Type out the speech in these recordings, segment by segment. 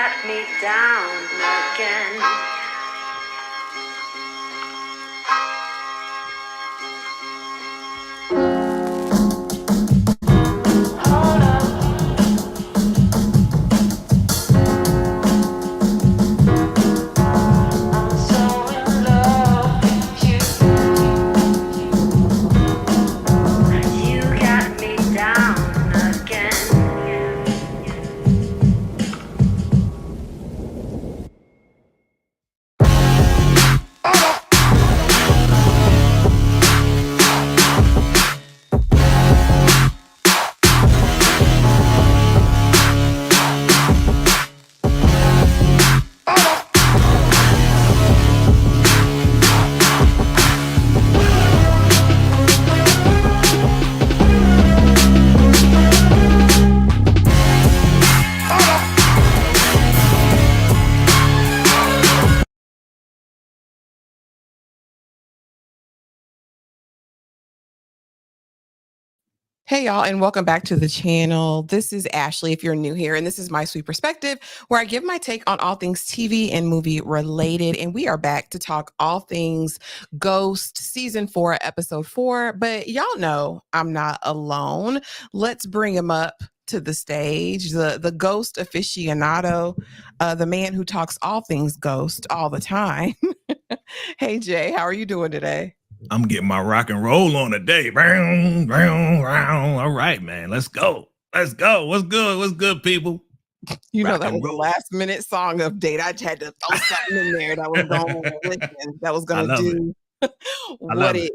got me down again. Hey y'all, and welcome back to the channel. This is Ashley if you're new here, and this is my sweet perspective where I give my take on all things TV and movie related. And we are back to talk all things Ghost season 4, episode 4. But y'all know I'm not alone. Let's bring him up to the stage, the ghost aficionado, the man who talks all things ghost all the time. Hey Jay, how are you doing today? I'm getting my rock and roll on today. Round, round, round. All right, man. Let's go. Let's go. What's good? What's good, people? You know, that was a last minute song update. I had to throw something in there that was going to do what it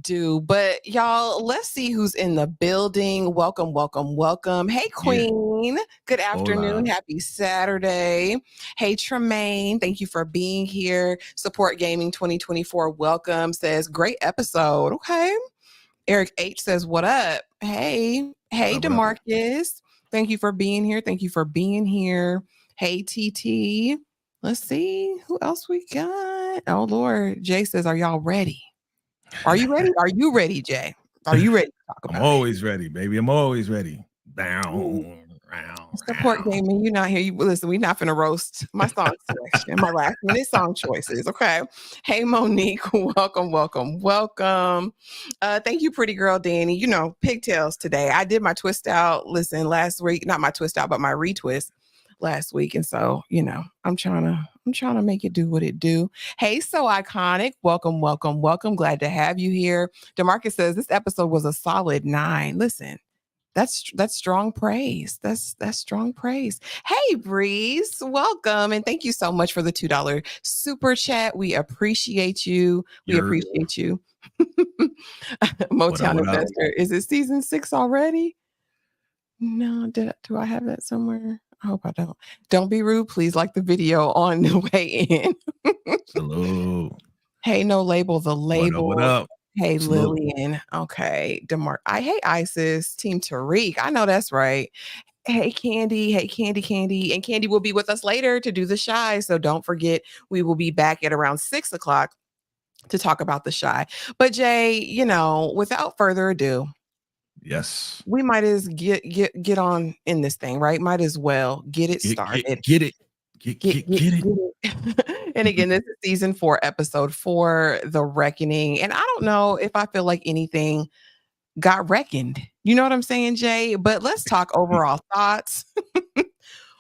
do. But y'all, let's see who's in the building. Welcome, welcome, welcome. Hey, Queen. Yeah. Good afternoon. Hola. Happy Saturday. Hey, Tremaine. Thank you for being here. Support Gaming 2024. Welcome. Says, great episode. Okay. Eric H says, what up? Hey, DeMarcus. Thank you for being here. Thank you for being here. Hey, TT. Let's see who else we got. Oh, Lord. Jay says, are y'all ready? Are you ready? Are you ready, Jay? Are you ready to talk about I'm always ready, baby. I'm always ready. Down, round, support gaming. You're not here. Listen, we're not finna roast my song selection, my last minute song choices. Okay. Hey, Monique. Welcome, welcome, welcome. Thank you, pretty girl Danny. You know, pigtails today. I did my twist out. Listen, last week, not my twist out, but my retwist last week. And so, you know, I'm trying to make it do what it do. Hey, so iconic. Welcome, welcome, welcome. Glad to have you here. DeMarcus says this episode was a solid 9. Listen, that's strong praise. That's strong praise. Hey, Breeze, welcome. And thank you so much for the $2 super chat. We appreciate you. We appreciate you. Motown Investor. Is it season 6 already? No, do I have that somewhere? I hope I don't. Don't be rude. Please like the video on the way in. Hello. Hey, no label. The label. What up? Hey, salute. Lillian. Okay. DeMarc. Hey, Isis. Team Tariq. I know that's right. Hey, Candy. Hey, Candy. And Candy will be with us later to do the Shy. So don't forget, we will be back at around 6 o'clock to talk about the Shy. But Jay, you know, without further ado, yes, we might as get on in this thing, right? Might as well get it started. Get it. And again, this is season 4, episode 4, The Reckoning. And I don't know if I feel like anything got reckoned. You know what I'm saying, Jay? But let's talk overall thoughts.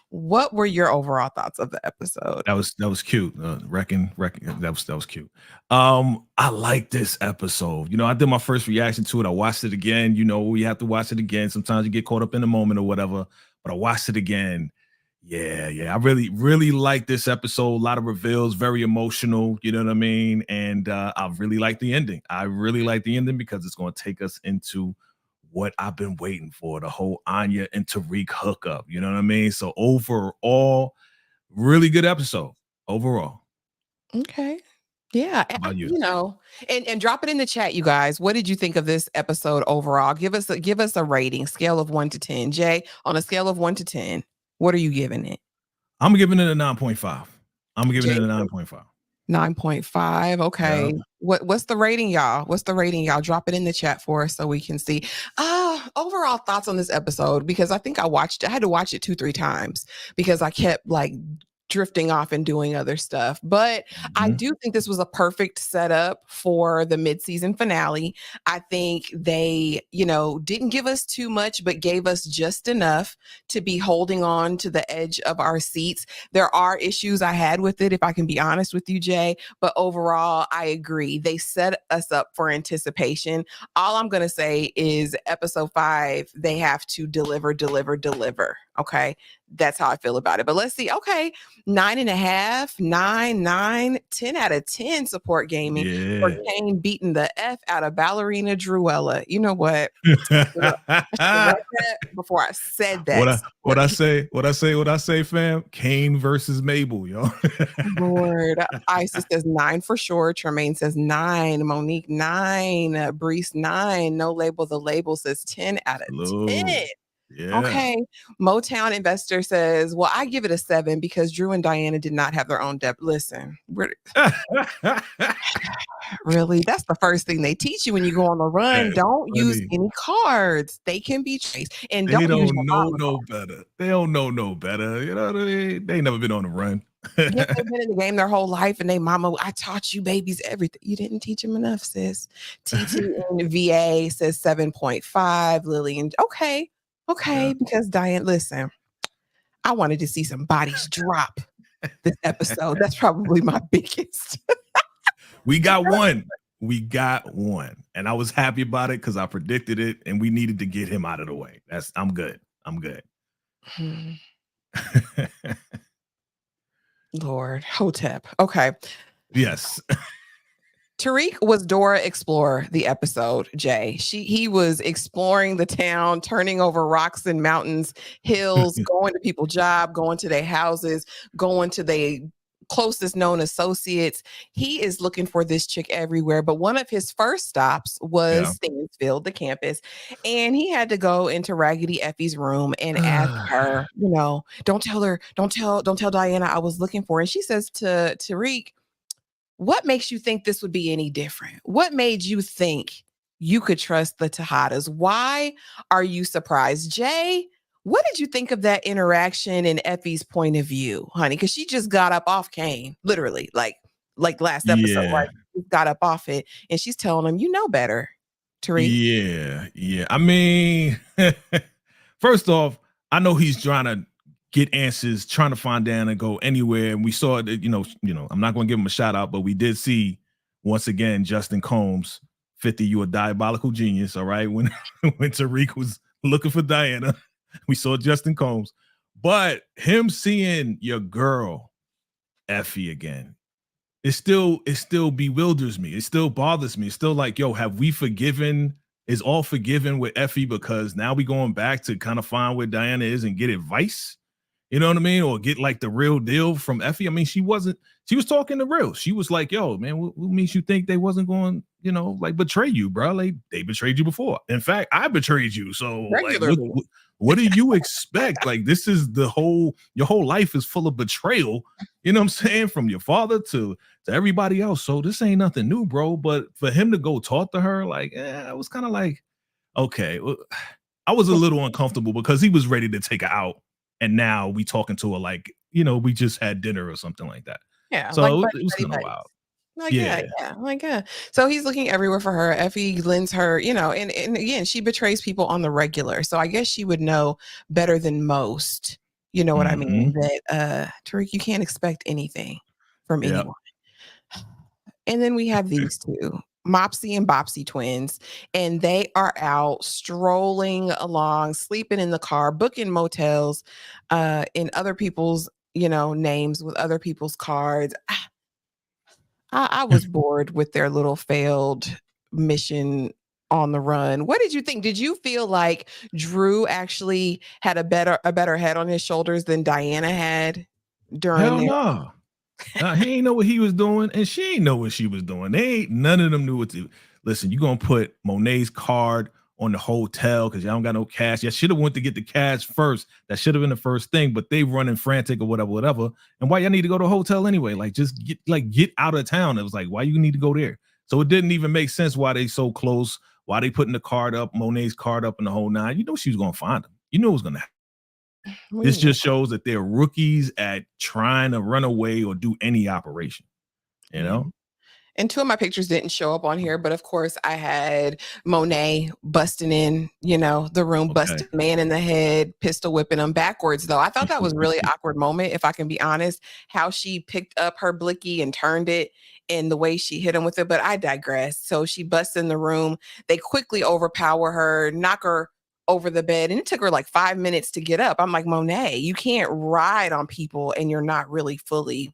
What were your overall thoughts of the episode? That was cute. Reckon. That was cute. I like this episode. You know, I did my first reaction to it. I watched it again. You know, we have to watch it again. Sometimes you get caught up in the moment or whatever. But I watched it again. Yeah. I really like this episode. A lot of reveals, very emotional. You know what I mean? And I really like the ending. I really like the ending because it's going to take us into what I've been waiting for, the whole Anya and Tariq hookup. You know what I mean? So overall, really good episode overall. Okay. Yeah. You know, and drop it in the chat, you guys. What did you think of this episode overall? Give us a rating, scale of 1 to 10. Jay, on a scale of 1 to 10, what are you giving it? I'm giving it a 9.5. I'm giving it a 9.5. 9.5. Okay. Yeah. What's the rating, y'all? What's the rating, y'all? Drop it in the chat for us so we can see. Overall thoughts on this episode, because I think I had to watch it 2-3 times because I kept like drifting off and doing other stuff. But I do think this was a perfect setup for the mid-season finale. I think they, didn't give us too much, but gave us just enough to be holding on to the edge of our seats. There are issues I had with it, if I can be honest with you, Jay, but overall, I agree. They set us up for anticipation. All I'm going to say is episode 5, they have to deliver. Okay. That's how I feel about it. But let's see. Okay. 9.5, 9, 10 out of 10 support gaming for Kane beating the F out of Ballerina Druella. You know what? I read that before I said that. What I say, fam? Kane versus Mabel, yo. Lord. Isis says 9 for sure. Tremaine says 9. Monique 9. Brees 9. No label. The label says 10 out of 10. Yeah. Okay. Motown Investor says, well, I give it a 7 because Drew and Diana did not have their own depth. Listen, really? That's the first thing they teach you when you go on the run. Don't use any cards. They can be traced. And they don't know no better. They don't know no better. You know, they ain't never been on the run. Yes, they've been in the game their whole life, and they mama, I taught you babies everything. You didn't teach them enough, sis. TT and VA says 7.5. Lillian, okay, because Diane, listen, I wanted to see some bodies drop this episode. That's probably my biggest. We got one. And I was happy about it because I predicted it, and we needed to get him out of the way. I'm good. Lord, Hotep. Okay. Yes. Tariq was Dora Explorer the episode, Jay. He was exploring the town, turning over rocks and mountains, hills, going to people's job, going to their houses, going to their closest known associates. He is looking for this chick everywhere. But one of his first stops was Stansfield, the campus. And he had to go into Raggedy Effie's room and ask her, don't tell Diana I was looking for her. And she says to Tariq, what makes you think this would be any different? What made you think you could trust the Tejadas? Why are you surprised? Jay, what did you think of that interaction in Effie's point of view, honey? Because she just got up off Kane, literally, like last episode, right? She got up off it, and she's telling him, you know better, Tariq. Yeah. I mean, first off, I know he's trying to get answers, trying to find Diana, go anywhere. And we saw that, I'm not going to give him a shout out, but we did see once again Justin Combs, 50, you a diabolical genius. All right. When Tariq was looking for Diana, we saw Justin Combs. But him seeing your girl Effie again, it still bewilders me. It still bothers me. It's still like, yo, have we forgiven? Is all forgiven with Effie because now we going back to kind of find where Diana is and get advice? You know what I mean? Or get like the real deal from Effie. I mean, she was talking the real. She was like, yo, man, what makes you think they wasn't going, like betray you, bro? Like they betrayed you before. In fact, I betrayed you. So like, what do you expect? Like this is your whole life is full of betrayal. You know what I'm saying? From your father to everybody else. So this ain't nothing new, bro. But for him to go talk to her, like, I was kind of like, okay. I was a little uncomfortable because he was ready to take her out. And now we talking to her like, we just had dinner or something like that. Yeah. So it was kind of wild. Yeah. So he's looking everywhere for her. Effie lends her, and again, she betrays people on the regular. So I guess she would know better than most. You know what I mean? That Tariq, you can't expect anything from anyone. And then we have these two, Mopsy and Bopsy twins, and they are out strolling along, sleeping in the car, booking motels in other people's, names with other people's cards. I was bored with their little failed mission on the run. What did you think? Did you feel like Drew actually had a better head on his shoulders than Diana had during no. He ain't know what he was doing, and she ain't know what she was doing. None of them knew what to. Listen, you gonna put Monae's card on the hotel because y'all don't got no cash. Y'all should have went to get the cash first. That should have been the first thing, but they running frantic or whatever. And why y'all need to go to a hotel anyway? Like, just get out of town. It was like, why you need to go there? So it didn't even make sense why they so close, why they putting the card up, Monae's card up in the whole nine. You know she was going to find them. You know it was going to happen. This just shows that they're rookies at trying to run away or do any operation, you know? And 2 of my pictures didn't show up on here, but of course I had Monae busting in, the room, busting man in the head, pistol whipping him backwards, though. I thought that was really awkward moment, if I can be honest, how she picked up her blicky and turned it and the way she hit him with it, but I digress. So she busts in the room. They quickly overpower her, knock her over the bed, and it took her like 5 minutes to get up. I'm like, Monae, you can't ride on people and you're not really fully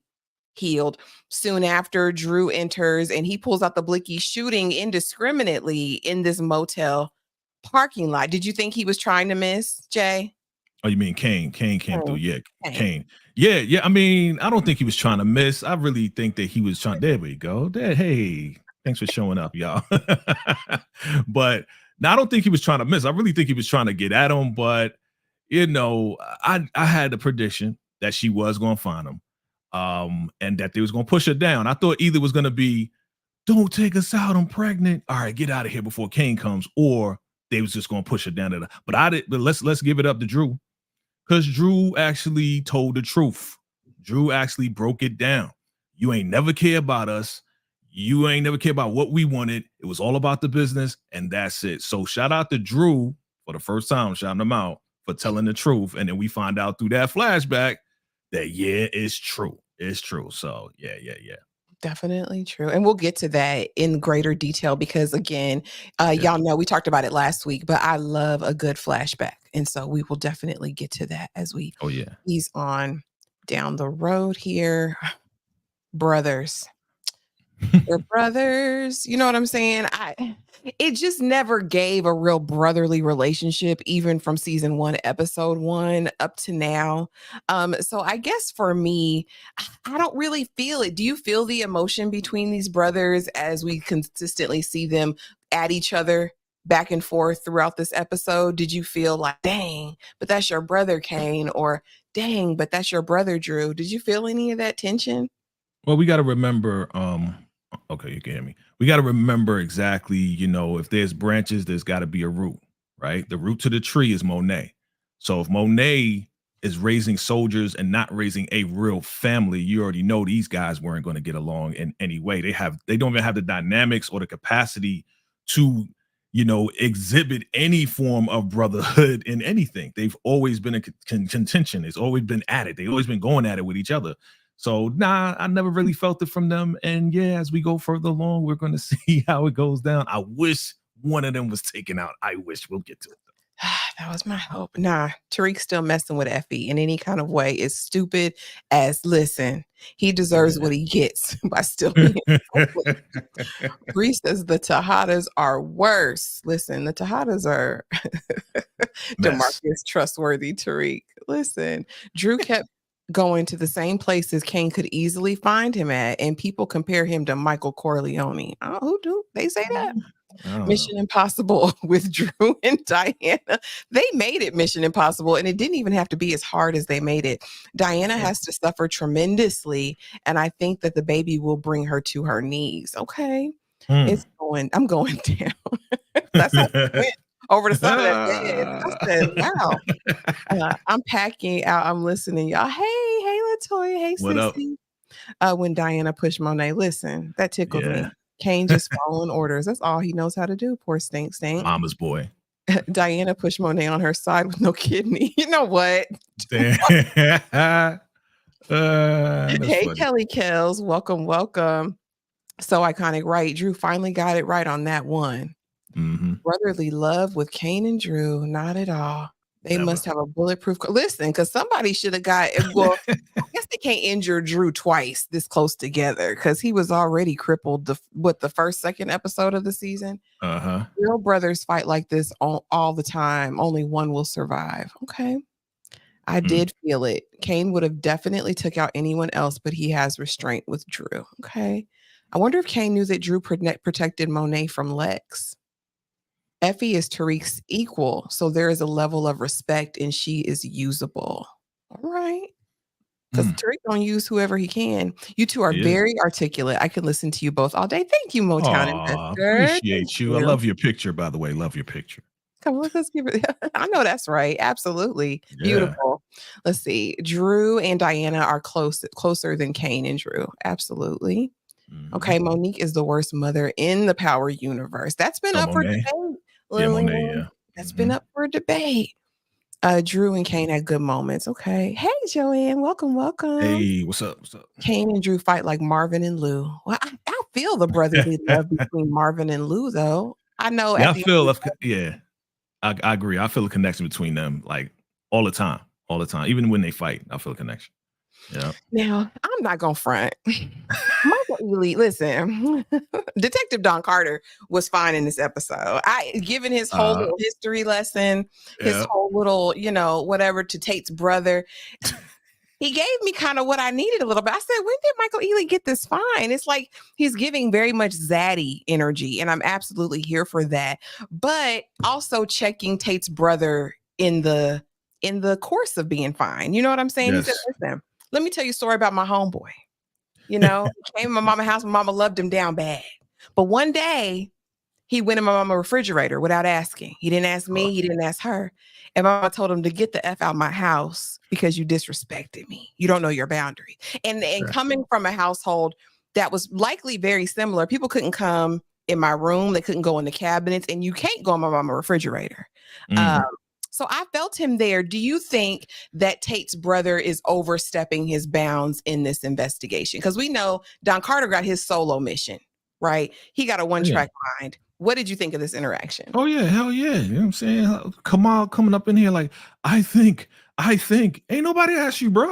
healed. Soon after, Drew enters and he pulls out the blicky, shooting indiscriminately in this motel parking lot. Did you think he was trying to miss, Jay? Oh, you mean Kane? Kane came through. Yeah, Kane. Yeah. I mean, I don't think he was trying to miss. I really think that he was trying. There we go. There. Hey, thanks for showing up, y'all. But now I don't think he was trying to miss. I really think he was trying to get at him. But I had the prediction that she was going to find him. And that they was gonna push her down. I thought either was gonna be, don't take us out, I'm pregnant. All right, get out of here before Kane comes, or they was just gonna push her down. But let's give it up to Drew, because Drew actually told the truth. Drew actually broke it down. You ain't never care about us. You ain't never care about what we wanted. It was all about the business, and that's it. So shout out to Drew for the first time, shouting him out for telling the truth. And then we find out through that flashback that it's true. It's true. So yeah. Definitely true. And we'll get to that in greater detail because again, y'all know we talked about it last week, but I love a good flashback. And so we will definitely get to that as we ease on down the road here. Brothers. They're brothers. You know what I'm saying? It just never gave a real brotherly relationship, even from season 1, episode 1 up to now. So I guess for me, I don't really feel it. Do you feel the emotion between these brothers as we consistently see them at each other back and forth throughout this episode? Did you feel like, dang, but that's your brother, Kane, or dang, but that's your brother, Drew? Did you feel any of that tension? Well, we got to remember, okay, you can hear me. We got to remember exactly, if there's branches, there's got to be a root, right? The root to the tree is Monae. So if Monae is raising soldiers and not raising a real family, you already know these guys weren't going to get along in any way. They don't even have the dynamics or the capacity to, exhibit any form of brotherhood in anything. They've always been in contention. It's always been at it. They've always been going at it with each other. So, I never really felt it from them. And as we go further along, we're going to see how it goes down. I wish one of them was taken out. I wish. We'll get to it. That was my hope. Nah, Tariq still messing with Effie in any kind of way is stupid as, listen, he deserves what he gets by still being Bree says the Tejadas are worse. Listen, the Tejadas are DeMarcus trustworthy, Tariq. Listen, Drew kept going to the same places Kane could easily find him at, and people compare him to Michael Corleone. Oh, who do they say that? Mission Impossible with Drew and Diana. They made it Mission Impossible, and it didn't even have to be as hard as they made it. Diana has to suffer tremendously, and I think that the baby will bring her to her knees. Okay. I'm going down. That's how it went over the side of that bed. I said, wow. I'm packing out. I'm listening, y'all. Hey, LaToya. Hey, Sissy. When Diana pushed Monae, listen, that tickled me. Kane just following orders. That's all he knows how to do. Poor stink. Mama's boy. Diana pushed Monae on her side with no kidney. You know what? Hey, funny. Kelly Kells. Welcome. So iconic, right? Drew finally got it right on that one. Mm-hmm. Brotherly love with Kane and Drew, not at all. They must have a bulletproof. Listen, because somebody should have got. Well, I guess they can't injure Drew twice this close together because he was already crippled. The second episode of the season. Real brothers fight like this all the time. Only one will survive. Okay, I did feel it. Kane would have definitely took out anyone else, but he has restraint with Drew. Okay, I wonder if Kane knew that Drew protected Monae from Lex. Effie is Tariq's equal, so there is a level of respect and she is usable. All right. Because Tariq don't use whoever he can. You two are very articulate. I can listen to you both all day. Thank you, Motown Investor. Appreciate you. I love your picture, by the way. Love your picture. Come on, let's give it. I know that's right. Absolutely. Beautiful. Let's see. Drew and Diana are closer than Kane and Drew. Absolutely. Okay, Monique is the worst mother in the Power universe. That's been up for debate. Monae, That's been up for debate. Drew and Kane had good moments. Okay. Hey, Joanne. Welcome. Hey, what's up? Kane and Drew fight like Marvin and Lou. Well, I feel the brotherly love between Marvin and Lou, though. I know. I agree. I feel a connection between them like all the time. Even when they fight, I feel a connection. Yeah. Now, I'm not going to front. Michael Ealy, listen, Detective Don Carter was fine in this episode. Given his whole little history lesson, his whole little, whatever to Tate's brother, he gave me kind of what I needed a little bit. I said, when did Michael Ealy get this fine? It's like he's giving very much zaddy energy, and I'm absolutely here for that. But also checking Tate's brother in the course of being fine. You know what I'm saying? Yes. He said, listen, let me tell you a story about my homeboy. He came to my mama's house. My mama loved him down bad. But one day, he went in my mama's refrigerator without asking. He didn't ask me. He didn't ask her. And my mama told him to get the F out of my house because you disrespected me. You don't know your boundary. And coming from a household that was likely very similar, people couldn't come in my room. They couldn't go in the cabinets. And you can't go in my mama's refrigerator. So I felt him there. Do you think that Tate's brother is overstepping his bounds in this investigation? Because we know Don Carter got his solo mission, right? He got a one-track mind. What did you think of this interaction? Oh, yeah. Hell yeah. You know what I'm saying? Kamal coming up in here like, I think. Ain't nobody asked you, bro.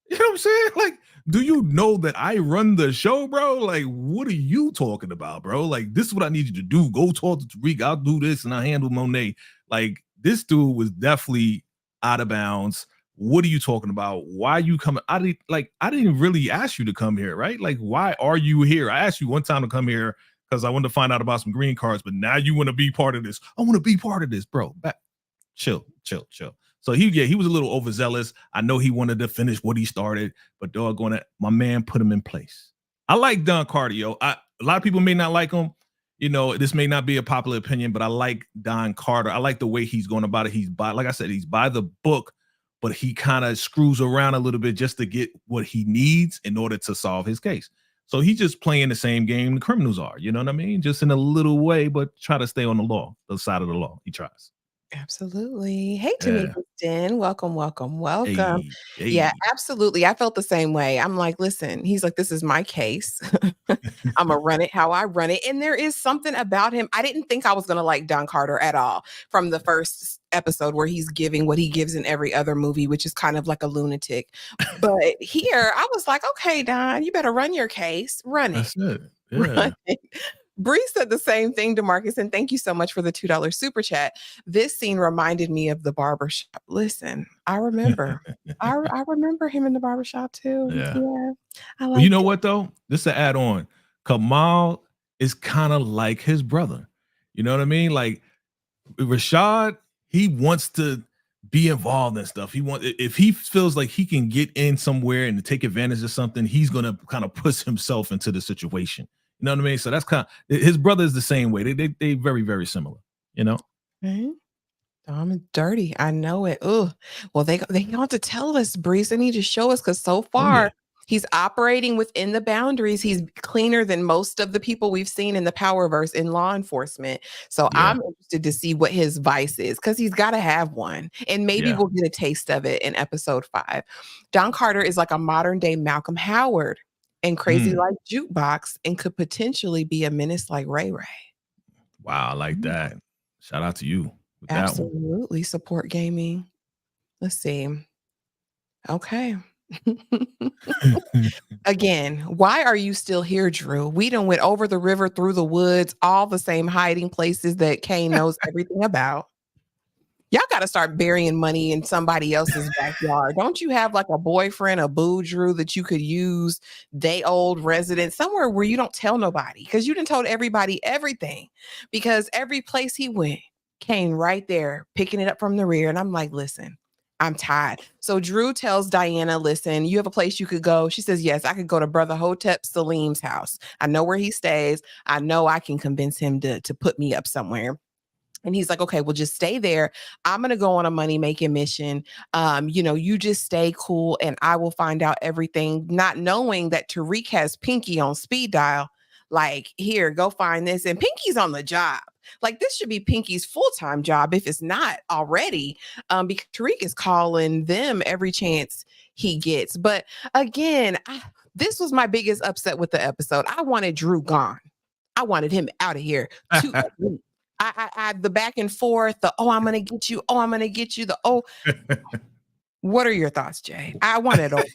You know what I'm saying? Like, do you know that I run the show, bro? Like, what are you talking about, bro? Like, this is what I need you to do. Go talk to Tariq. I'll do this and I'll handle Monae. Like, this dude was definitely out of bounds. What are you talking about? Why are you coming? I didn't really ask you to come here, right? Like, why are you here? I asked you one time to come here because I wanted to find out about some green cards, but now you want to be part of this. I want to be part of this, bro. Chill. So he was a little overzealous. I know he wanted to finish what he started, but doggone it, my man put him in place. I like Don Carter, yo. A lot of people may not like him. This may not be a popular opinion, but I like Don Carter. I like the way he's going about it. He's by the book, but he kind of screws around a little bit just to get what he needs in order to solve his case. So he's just playing the same game the criminals are, you know what I mean? Just in a little way, but try to stay on the side of the law. He tries. Absolutely. Hey, Tamika Den. Welcome. Hey. Yeah, absolutely. I felt the same way. I'm like, listen, he's like, this is my case. I'm going to run it how I run it. And there is something about him. I didn't think I was going to like Don Carter at all from the first episode where he's giving what he gives in every other movie, which is kind of like a lunatic. But here I was like, okay, Don, you better run your case. Run it. That's it. Yeah. Run it. Bree said the same thing to Marcus, and thank you so much for the $2 super chat. This scene reminded me of the barbershop. Listen, I remember. I remember him in the barbershop too. Yeah. I like well, you know what though? Just to add on, Kamal is kind of like his brother. You know what I mean? Like Rashad, he wants to be involved in stuff. If he feels like he can get in somewhere and take advantage of something, he's gonna kind of push himself into the situation. You know what I mean? So that's kind of his brother is the same way. They very, very similar, Okay. Dumb and dirty. I know it. Oh, well, they ought to tell us, Breeze. They need to show us because so far he's operating within the boundaries. He's cleaner than most of the people we've seen in the Powerverse in law enforcement. So I'm interested to see what his vice is because he's got to have one. And maybe we'll get a taste of it in episode 5. Don Carter is like a modern day Malcolm Howard. And crazy like Jukebox, and could potentially be a menace like Ray Ray. Wow, I like that. Shout out to you. With Absolutely. Support gaming. Let's see. Okay. Again, why are you still here, Drew? We done went over the river, through the woods, all the same hiding places that Kane knows everything about. Y'all got to start burying money in somebody else's backyard. Don't you have like a boyfriend, a boo, Drew, that you could use, they old resident, somewhere where you don't tell nobody? Because you done told everybody everything. Because every place he went, Kane right there, picking it up from the rear. And I'm like, listen, I'm tired. So Drew tells Diana, listen, you have a place you could go. She says, yes, I could go to Brother Hotep Saleem's house. I know where he stays. I know I can convince him to put me up somewhere. And he's like, okay, well, just stay there. I'm going to go on a money making mission. You just stay cool and I will find out everything, not knowing that Tariq has Pinky on speed dial. Like, here, go find this. And Pinky's on the job. Like, this should be Pinky's full-time job if it's not already, because Tariq is calling them every chance he gets. But again, this was my biggest upset with the episode. I wanted Drew gone. I wanted him out of here. I the back and forth, I'm gonna get you, I'm gonna get you, What are your thoughts, Jay? I want it over.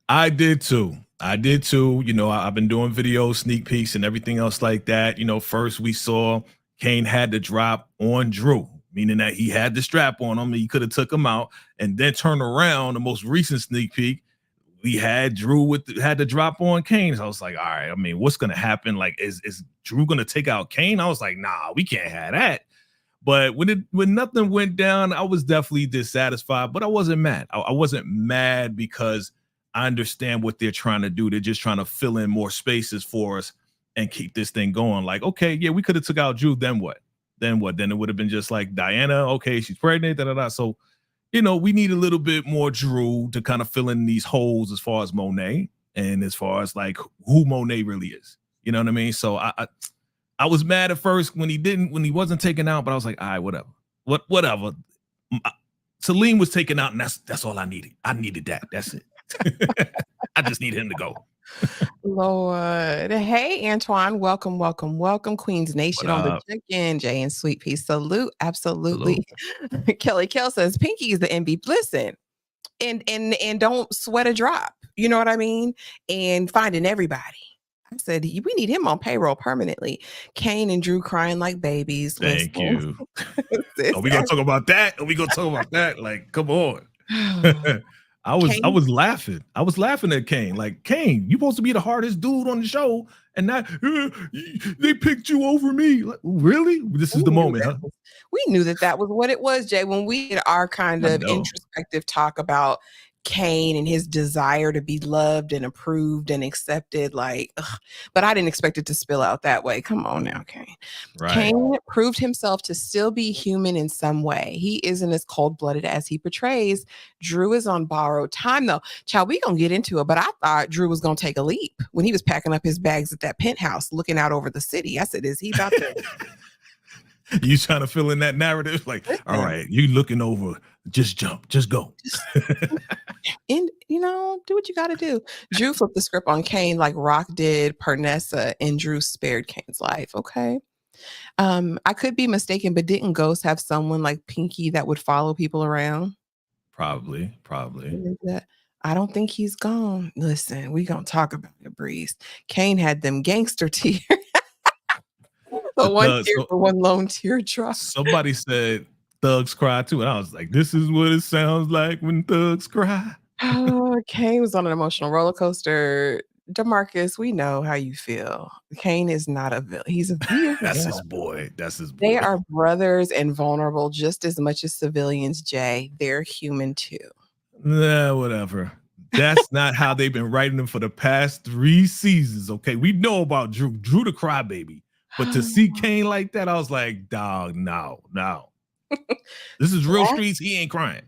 I did too. I've been doing videos, sneak peeks, and everything else like that. First we saw Kane had the drop on Drew, meaning that he had the strap on him. He could have took him out, and then turn around. The most recent sneak peek, we had Drew had the drop on Kane. So I was like, all right, I mean, what's gonna happen? Like, is Drew gonna take out Kane? I was like, nah, we can't have that. But when nothing went down, I was definitely dissatisfied, but I wasn't mad. I wasn't mad because I understand what they're trying to do. They're just trying to fill in more spaces for us and keep this thing going. Like, okay, yeah, we could have took out Drew. Then what? Then it would have been just like Diana. Okay, she's pregnant. So, we need a little bit more Drew to kind of fill in these holes as far as Monae and as far as like who Monae really is. You know what I mean? So I was mad at first when he wasn't taken out, but I was like, all right, whatever. Saleem was taken out, and that's all I needed. I needed that. That's it. I just need him to go. Lord. Hey, Antoine. Welcome. Queens Nation on the check-in. Jay and Sweet Pea. Salute. Absolutely. Kelly Kell says Pinky is the MVP. Listen, and don't sweat a drop. You know what I mean? And finding everybody. I said, we need him on payroll permanently. Kane and Drew crying like babies. Thank you. Are we going to talk about that? Like, come on. I was laughing. I was laughing at Kane. Like, Kane, you supposed to be the hardest dude on the show, and now they picked you over me. Like, really? This is the moment, huh? We knew that was what it was, Jay. When we did our kind of introspective talk about Kane and his desire to be loved and approved and accepted, but I didn't expect it to spill out that way. Come on now, Kane. Right. Kane proved himself to still be human in some way. He isn't as cold-blooded as he portrays. Drew is on borrowed time, though. Child, we gonna get into it, but I thought Drew was gonna take a leap when he was packing up his bags at that penthouse, looking out over the city. I said, is he about to... You trying to fill in that narrative? Like, all right, you looking over, just jump, just go. And, do what you got to do. Drew flipped the script on Kane like Rock did Pernessa, and Drew spared Kane's life, okay? I could be mistaken, but didn't Ghost have someone like Pinky that would follow people around? Probably. I don't think he's gone. Listen, we gonna talk about it, Breeze. Kane had them gangster tears. One tear for one lone teardrop. Somebody said thugs cry too, and I was like, this is what it sounds like when thugs cry. Kane was on an emotional roller coaster. DeMarcus, we know how you feel. Kane is not a villain. He's a villain. That's his boy. They are brothers and vulnerable just as much as civilians, Jay. They're human too. Nah, whatever. That's not how they've been writing them for the past 3 seasons. Okay, we know about Drew the crybaby. But to see Kane like that, I was like, dog, no. This is real streets. He ain't crying.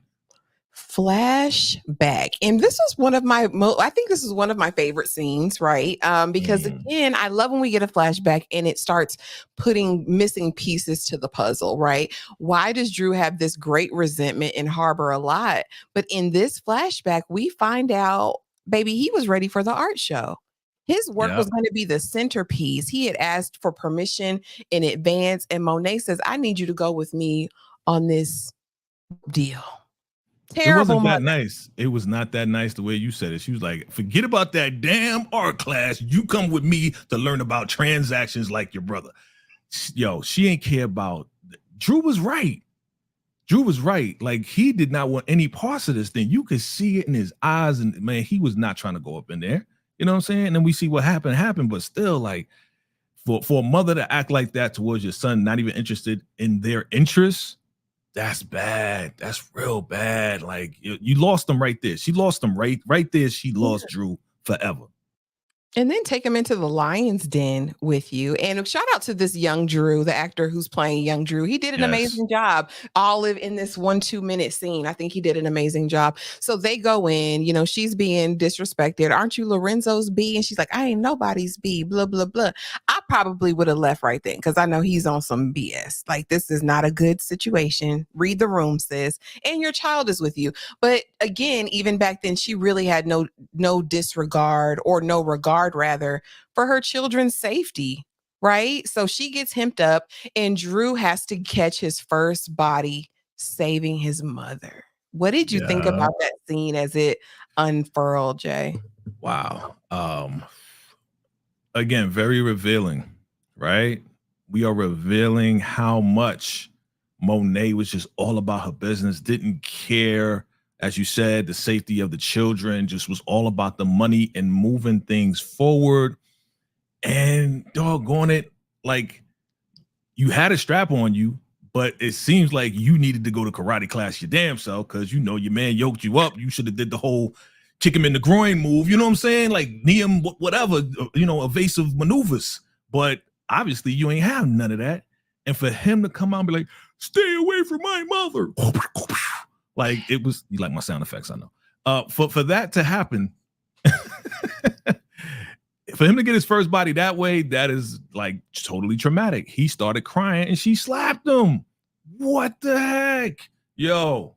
Flashback. And this was one of my I think this is one of my favorite scenes, right? Because again, I love when we get a flashback and it starts putting missing pieces to the puzzle, right? Why does Drew have this great resentment and harbor a lot? But in this flashback, we find out, baby, he was ready for the art show. His work was going to be the centerpiece. He had asked for permission in advance, and Monae says, I need you to go with me on this deal. Terrible. It wasn't that nice. It was not that nice the way you said it. She was like, forget about that damn art class. You come with me to learn about transactions like your brother. Yo, she ain't care about... Drew was right. Like, he did not want any parts of this thing. You could see it in his eyes, and man, he was not trying to go up in there. You know what I'm saying? And then we see what happened, but still, like, For a mother to act like that towards your son, not even interested in their interests, that's bad. That's real bad. Like you lost them right there. She lost them right there. She lost Drew forever. And then take him into the lion's den with you. And shout out to this young Drew, the actor who's playing young Drew. He did an amazing job. Olive in this 1-2 minute scene. I think he did an amazing job. So they go in, you know, she's being disrespected. Aren't you Lorenzo's B? And she's like, I ain't nobody's B, blah, blah, blah. I probably would have left right then because I know he's on some BS. Like, this is not a good situation. Read the room, sis. And your child is with you. But again, even back then, she really had no disregard or no regard rather for her children's safety, right? So she gets hemped up and Drew has to catch his first body saving his mother. What did you think about that scene as it unfurled, Jay? Wow. Again, very revealing, right? We are revealing how much Monae was just all about her business, didn't care, as you said, the safety of the children, just was all about the money and moving things forward. And doggone it, like you had a strap on you, but it seems like you needed to go to karate class your damn self because, you know, your man yoked you up. You should have did the whole kick him in the groin move. You know what I'm saying? Like knee him, whatever, you know, evasive maneuvers. But obviously you ain't have none of that. And for him to come out and be like, stay away from my mother. Like it was, you like my sound effects, I know. For that to happen, for him to get his first body that way, that is like totally traumatic. He started crying and she slapped him. What the heck? Yo,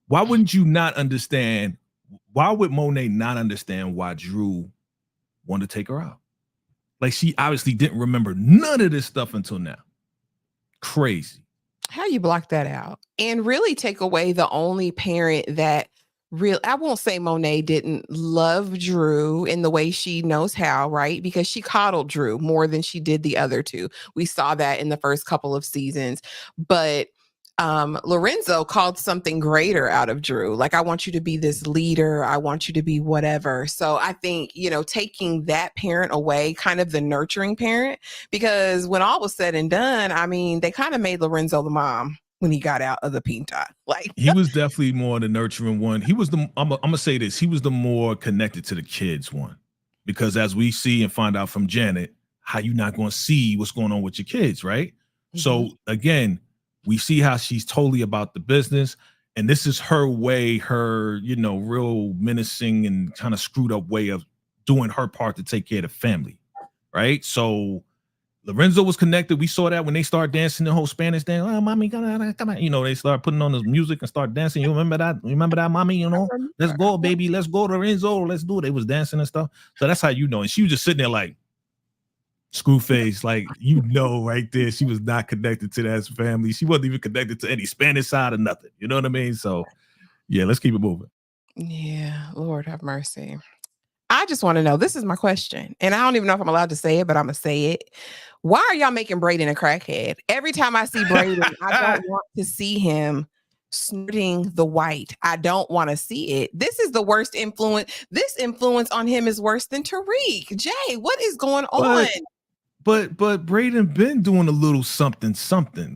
why wouldn't you not understand? Why would Monae not understand why Drew wanted to take her out? Like she obviously didn't remember none of this stuff until now. Crazy. How you block that out and really take away the only parent that I won't say Monae didn't love Drew in the way she knows how, right? Because she coddled Drew more than she did the other two. We saw that in the first couple of seasons, but Lorenzo called something greater out of Drew. Like, I want you to be this leader. I want you to be whatever. So I think, you know, taking that parent away, kind of the nurturing parent, because when all was said and done, I mean, they kind of made Lorenzo the mom when he got out of the pinta. Like he was definitely more the nurturing one. He was I'm gonna say this. He was the more connected to the kids one, because as we see and find out from Janet, how you not going to see what's going on with your kids, right? Mm-hmm. So again, we see how she's totally about the business, and this is her way, her, you know, real menacing and kind of screwed up way of doing her part to take care of the family, right? So Lorenzo was connected. We saw that when they started dancing the whole Spanish dance. Oh, mommy, come on. You know, they started putting on this music and start dancing. You remember that? Remember that, mommy? You know, let's go, baby. Let's go, Lorenzo. Let's do it. They was dancing and stuff. So that's how you know. And she was just sitting there like, screw face, like, you know, right there, she was not connected to that family. She wasn't even connected to any Spanish side or nothing. You know what I mean? So, yeah, let's keep it moving. Yeah, Lord have mercy. I just want to know, this is my question, and I don't even know if I'm allowed to say it, but I'm going to say it. Why are y'all making Brayden a crackhead? Every time I see Brayden, I don't want to see him snorting the white. I don't want to see it. This is the worst influence. This influence on him is worse than Tariq. Jay, what is going on? But Brayden been doing a little something.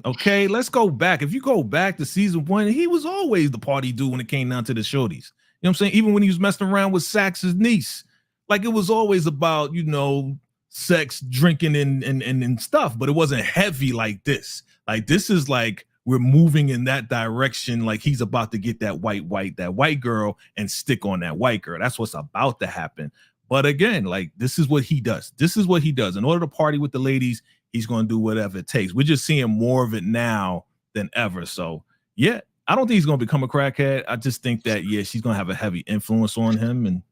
Okay, let's go back. If you go back to season 1, he was always the party dude when it came down to the shorties. You know what I'm saying? Even when he was messing around with Sax's niece, like it was always about, you know, sex, drinking, and stuff. But it wasn't heavy like this. Like this is like we're moving in that direction. Like he's about to get that white girl and stick on that white girl. That's what's about to happen. But again, like this is what he does. This is what he does. In order to party with the ladies, he's going to do whatever it takes. We're just seeing more of it now than ever. So yeah, I don't think he's going to become a crackhead. I just think that, yeah, she's going to have a heavy influence on him. And,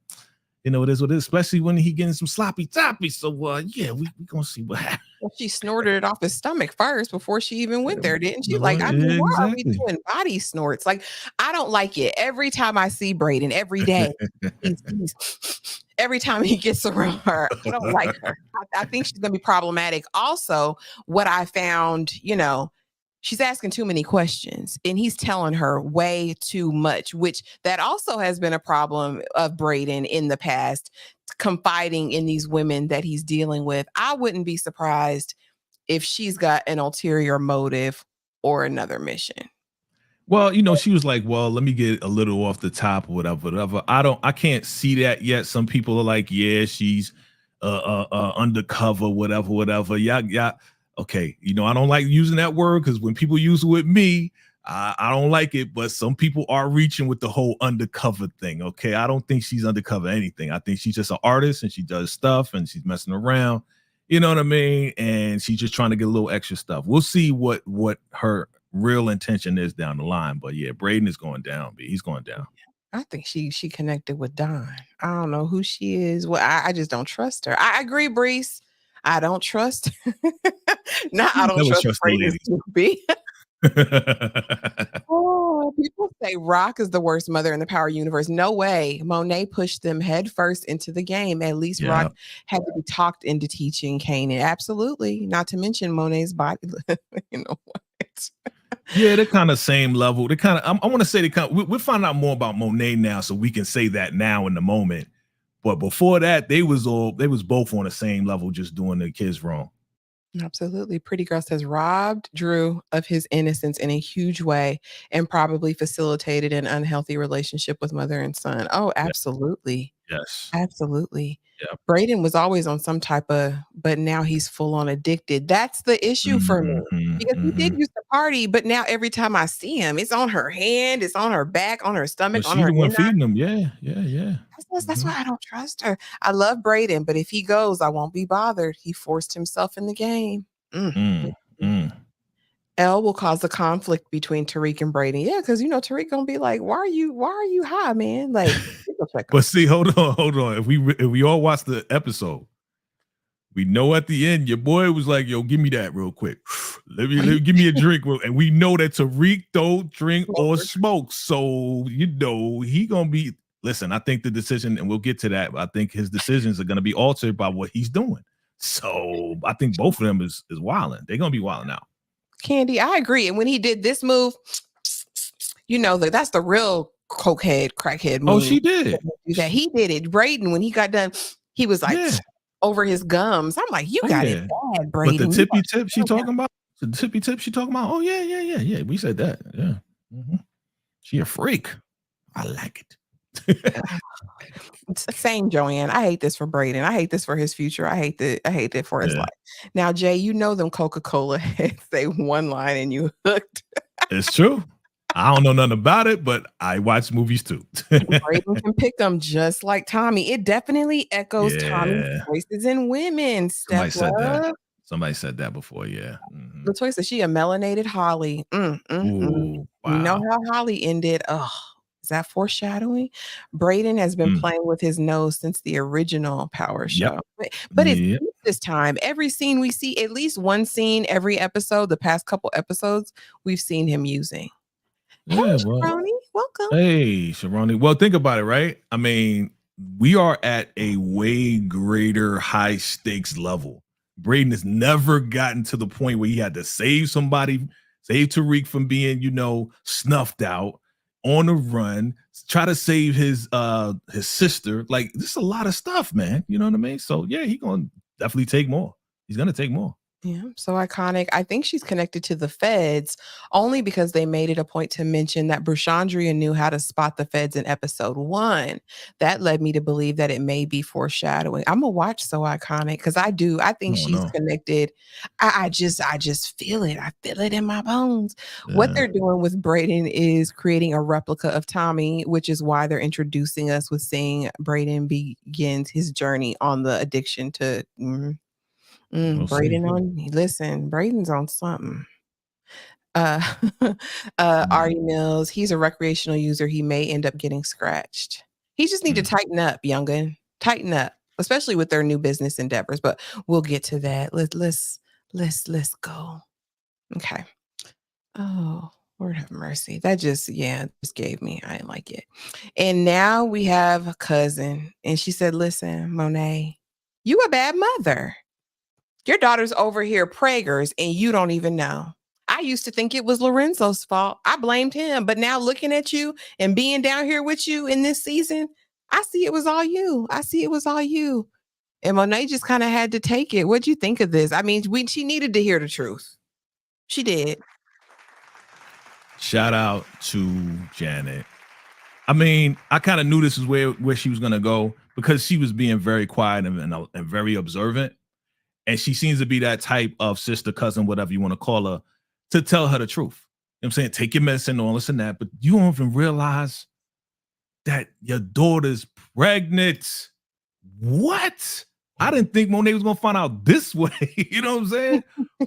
you know, it is what it is, especially when he getting some sloppy toppy. So, yeah, we're going to see what happens. Well, she snorted it off his stomach first before she even went there, didn't she? Like, I mean, why are we doing body snorts? Like, I don't like it. Every time I see Brayden, every day, every time he gets around her, I don't like her. I think she's going to be problematic. Also, what I found, you know, she's asking too many questions and he's telling her way too much, which that also has been a problem of Brayden in the past, confiding in these women that he's dealing with. I wouldn't be surprised if she's got an ulterior motive or another mission. Well, she was like, well, let me get a little off the top or whatever. I can't see that yet. Some people are like, yeah, she's undercover, whatever. Yeah. Okay. I don't like using that word because when people use it with me, I don't like it, but some people are reaching with the whole undercover thing. Okay. I don't think she's undercover anything. I think she's just an artist and she does stuff and she's messing around. You know what I mean? And she's just trying to get a little extra stuff. We'll see what her real intention is down the line. But yeah, Brayden is going down. He's going down. I think she connected with Don. I don't know who she is. Well, I just don't trust her. I agree, Brees. I don't trust. I don't trust Brayden to be. Oh, people say Rock is the worst mother in the Power universe. No way. Monae pushed them headfirst into the game. At least Rock had to be talked into teaching Kane. Absolutely. Not to mention Monae's body. You know what? Yeah, they're kind of same level. They kind of. I want to say we'll find out more about Monae now, so we can say that now in the moment. But before that, they was both on the same level, just doing the kids wrong. Absolutely. Pretty Girl says robbed Drew of his innocence in a huge way and probably facilitated an unhealthy relationship with mother and son. Oh, absolutely. Yes. Absolutely. Yep. Brayden was always on some type of, but now he's full on addicted. That's the issue for me. Because he did used to party, but now every time I see him, it's on her hand, it's on her back, on her stomach, Well, on she's her the one head. feeding him. Yeah. That's why I don't trust her. I love Brayden, but if he goes, I won't be bothered. He forced himself in the game. L will cause a conflict between Tariq and Brayden. Yeah, because Tariq gonna be like, why are you high, man? Like, but see, hold on. If we all watch the episode, we know at the end your boy was like, yo, give me that real quick. Let me give me a drink. And we know that Tariq don't drink or smoke. So he gonna be listen, I think the decision, and we'll get to that, I think his decisions are gonna be altered by what he's doing. So I think both of them is wilding. They're gonna be wilding out. Candy, I agree. And when he did this move, that's the real crackhead move. Oh, she did. He did it. Brayden, when he got done, he was like over his gums. I'm like, you got it bad, Brayden. But the tippy tip she talking about? The tippy tip she talking about? Oh, yeah. We said that. Yeah. Mm-hmm. She a freak. I like it. Same, Joanne. I hate this for Brayden. I hate this for his future. I hate that for his life. Now, Jay, them Coca-Cola heads say one line and you hooked. It's true. I don't know nothing about it, but I watch movies too. Brayden can pick them just like Tommy. It definitely echoes Tommy's choices in women. Somebody said that before. Yeah. Mm-hmm. LaToya said she a melanated Holly. Wow. You know how Holly ended. Oh, is that foreshadowing? Brayden has been playing with his nose since the original Power show. But it's this time. Every scene we see, at least one scene every episode, the past couple episodes, we've seen him using. Yeah, hey, Sharoni, welcome. Hey, Sharoni. Well, think about it, right? I mean, we are at a way greater high stakes level. Brayden has never gotten to the point where he had to save somebody, save Tariq from being, snuffed out, on the run, try to save his sister. Like, this is a lot of stuff, man. You know what I mean? So yeah, he's gonna definitely take more. He's gonna take more. Yeah, so iconic. I think she's connected to the feds only because they made it a point to mention that Brushandria knew how to spot the feds in episode 1. That led me to believe that it may be foreshadowing. I'm gonna watch So Iconic because I think she's connected. I just feel it. I feel it in my bones. Yeah. What they're doing with Brayden is creating a replica of Tommy, which is why they're introducing us with seeing Brayden begins his journey on the addiction to Brayden's on something. Artie Mills, he's a recreational user. He may end up getting scratched. He just need to tighten up, youngin. Tighten up, especially with their new business endeavors. But we'll get to that. Let's go. Okay. Oh, Lord have mercy. That just gave me. I didn't like it. And now we have a cousin, and she said, "Listen, Monae, you a bad mother. Your daughter's over here preggers and you don't even know. I used to think it was Lorenzo's fault. I blamed him. But now looking at you and being down here with you in this season, I see it was all you. I see it was all you. And Monae just kind of had to take it. What'd you think of this? I mean, she needed to hear the truth. She did. Shout out to Janet. I mean, I kind of knew this is where she was going to go because she was being very quiet and very observant. And she seems to be that type of sister, cousin, whatever you want to call her, to tell her the truth. You know what I'm saying? Take your medicine, all this and that. But you don't even realize that your daughter's pregnant. What? I didn't think Monae was going to find out this way. You know what I'm saying?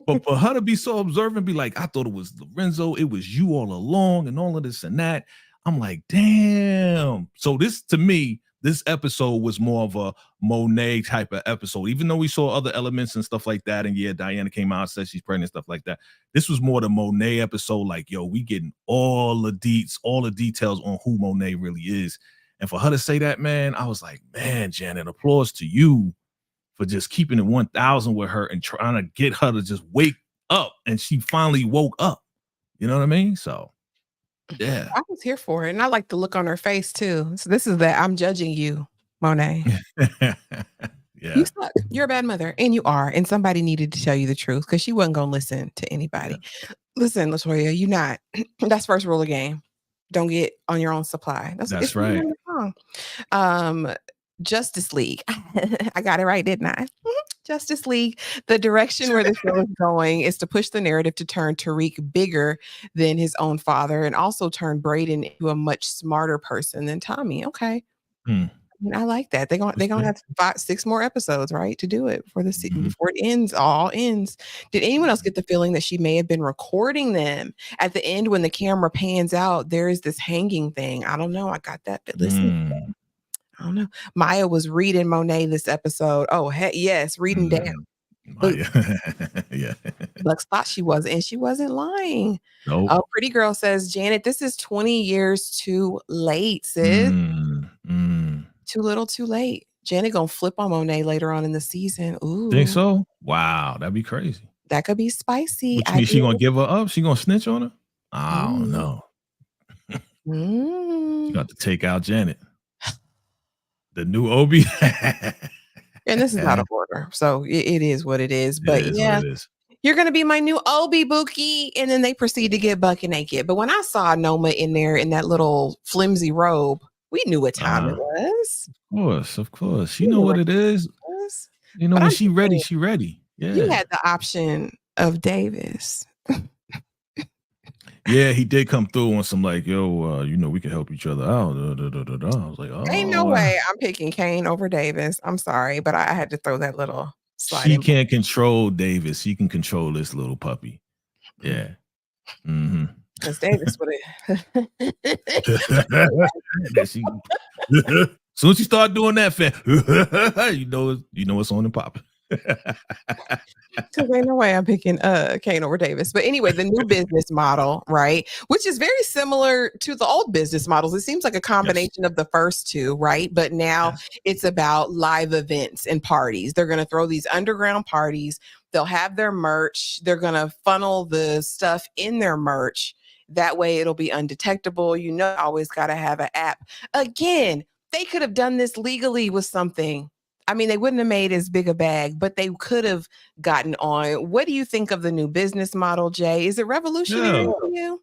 But for her to be so observant, be like, I thought it was Lorenzo. It was you all along and all of this and that. I'm like, damn. So this, to me, this episode was more of a Monae type of episode, even though we saw other elements and stuff like that. And yeah, Diana came out and said she's pregnant, stuff like that. This was more the Monae episode. Like, yo, we getting all the details on who Monae really is. And for her to say that, man, I was like, man, Janet, applause to you for just keeping it 1,000 with her and trying to get her to just wake up. And she finally woke up. You know what I mean? So, yeah. I was here for it. And I like the look on her face, too. So this is that I'm judging you, Monae. Yeah. You suck. You're a bad mother. And you are. And somebody needed to tell you the truth because she wasn't going to listen to anybody. Yeah. Listen, LaToya, you not. That's first rule of the game. Don't get on your own supply. That's right. Justice League. I got it right, didn't I? Justice League. The direction where the show is going is to push the narrative to turn Tariq bigger than his own father and also turn Brayden into a much smarter person than Tommy. Okay. I mean, I like that. They're gonna have 5-6 more episodes, right, to do it before before it ends. All ends. Did anyone else get the feeling that she may have been recording them at the end when the camera pans out? There is this hanging thing. I don't know. I got that. But listen, I don't know. Maya was reading Monae this episode. Oh, heck yes, reading down. Maya. Yeah. Lux thought she was, and she wasn't lying. Nope. Oh, Pretty Girl says, Janet, this is 20 years too late, sis. Too little, too late. Janet gonna flip on Monae later on in the season. Ooh. Think so? Wow, that'd be crazy. That could be spicy. Which means she gonna give her up? She gonna snitch on her? I don't know. You got to take out Janet. The new Obi. And this is out of order. So it is what it is. But it is yeah, what it is. You're going to be my new Obi Bookie. And then they proceed to get bucket naked. But when I saw Noma in there in that little flimsy robe, we knew what time it was. Of course. You know what it is. You know, when she ready, she ready. Yeah. You had the option of Davis. Yeah, he did come through on some like, yo, you know, we can help each other out. I was like, oh. Ain't no way I'm picking Kane over Davis. I'm sorry, but I had to throw that little slide. She can't control Davis. She can control this little puppy. Yeah. Because Davis would have. As soon as you start doing that, you know it's on and popping. Because ain't no way I'm picking Kane over Davis. But anyway, the new business model, right? Which is very similar to the old business models. It seems like a combination of the first two, right? But now it's about live events and parties. They're going to throw these underground parties. They'll have their merch. They're going to funnel the stuff in their merch. That way it'll be undetectable. You know, always got to have an app. Again, they could have done this legally with something. I mean, they wouldn't have made as big a bag, but they could have gotten on. What do you think of the new business model, Jay? Is it revolutionary for you?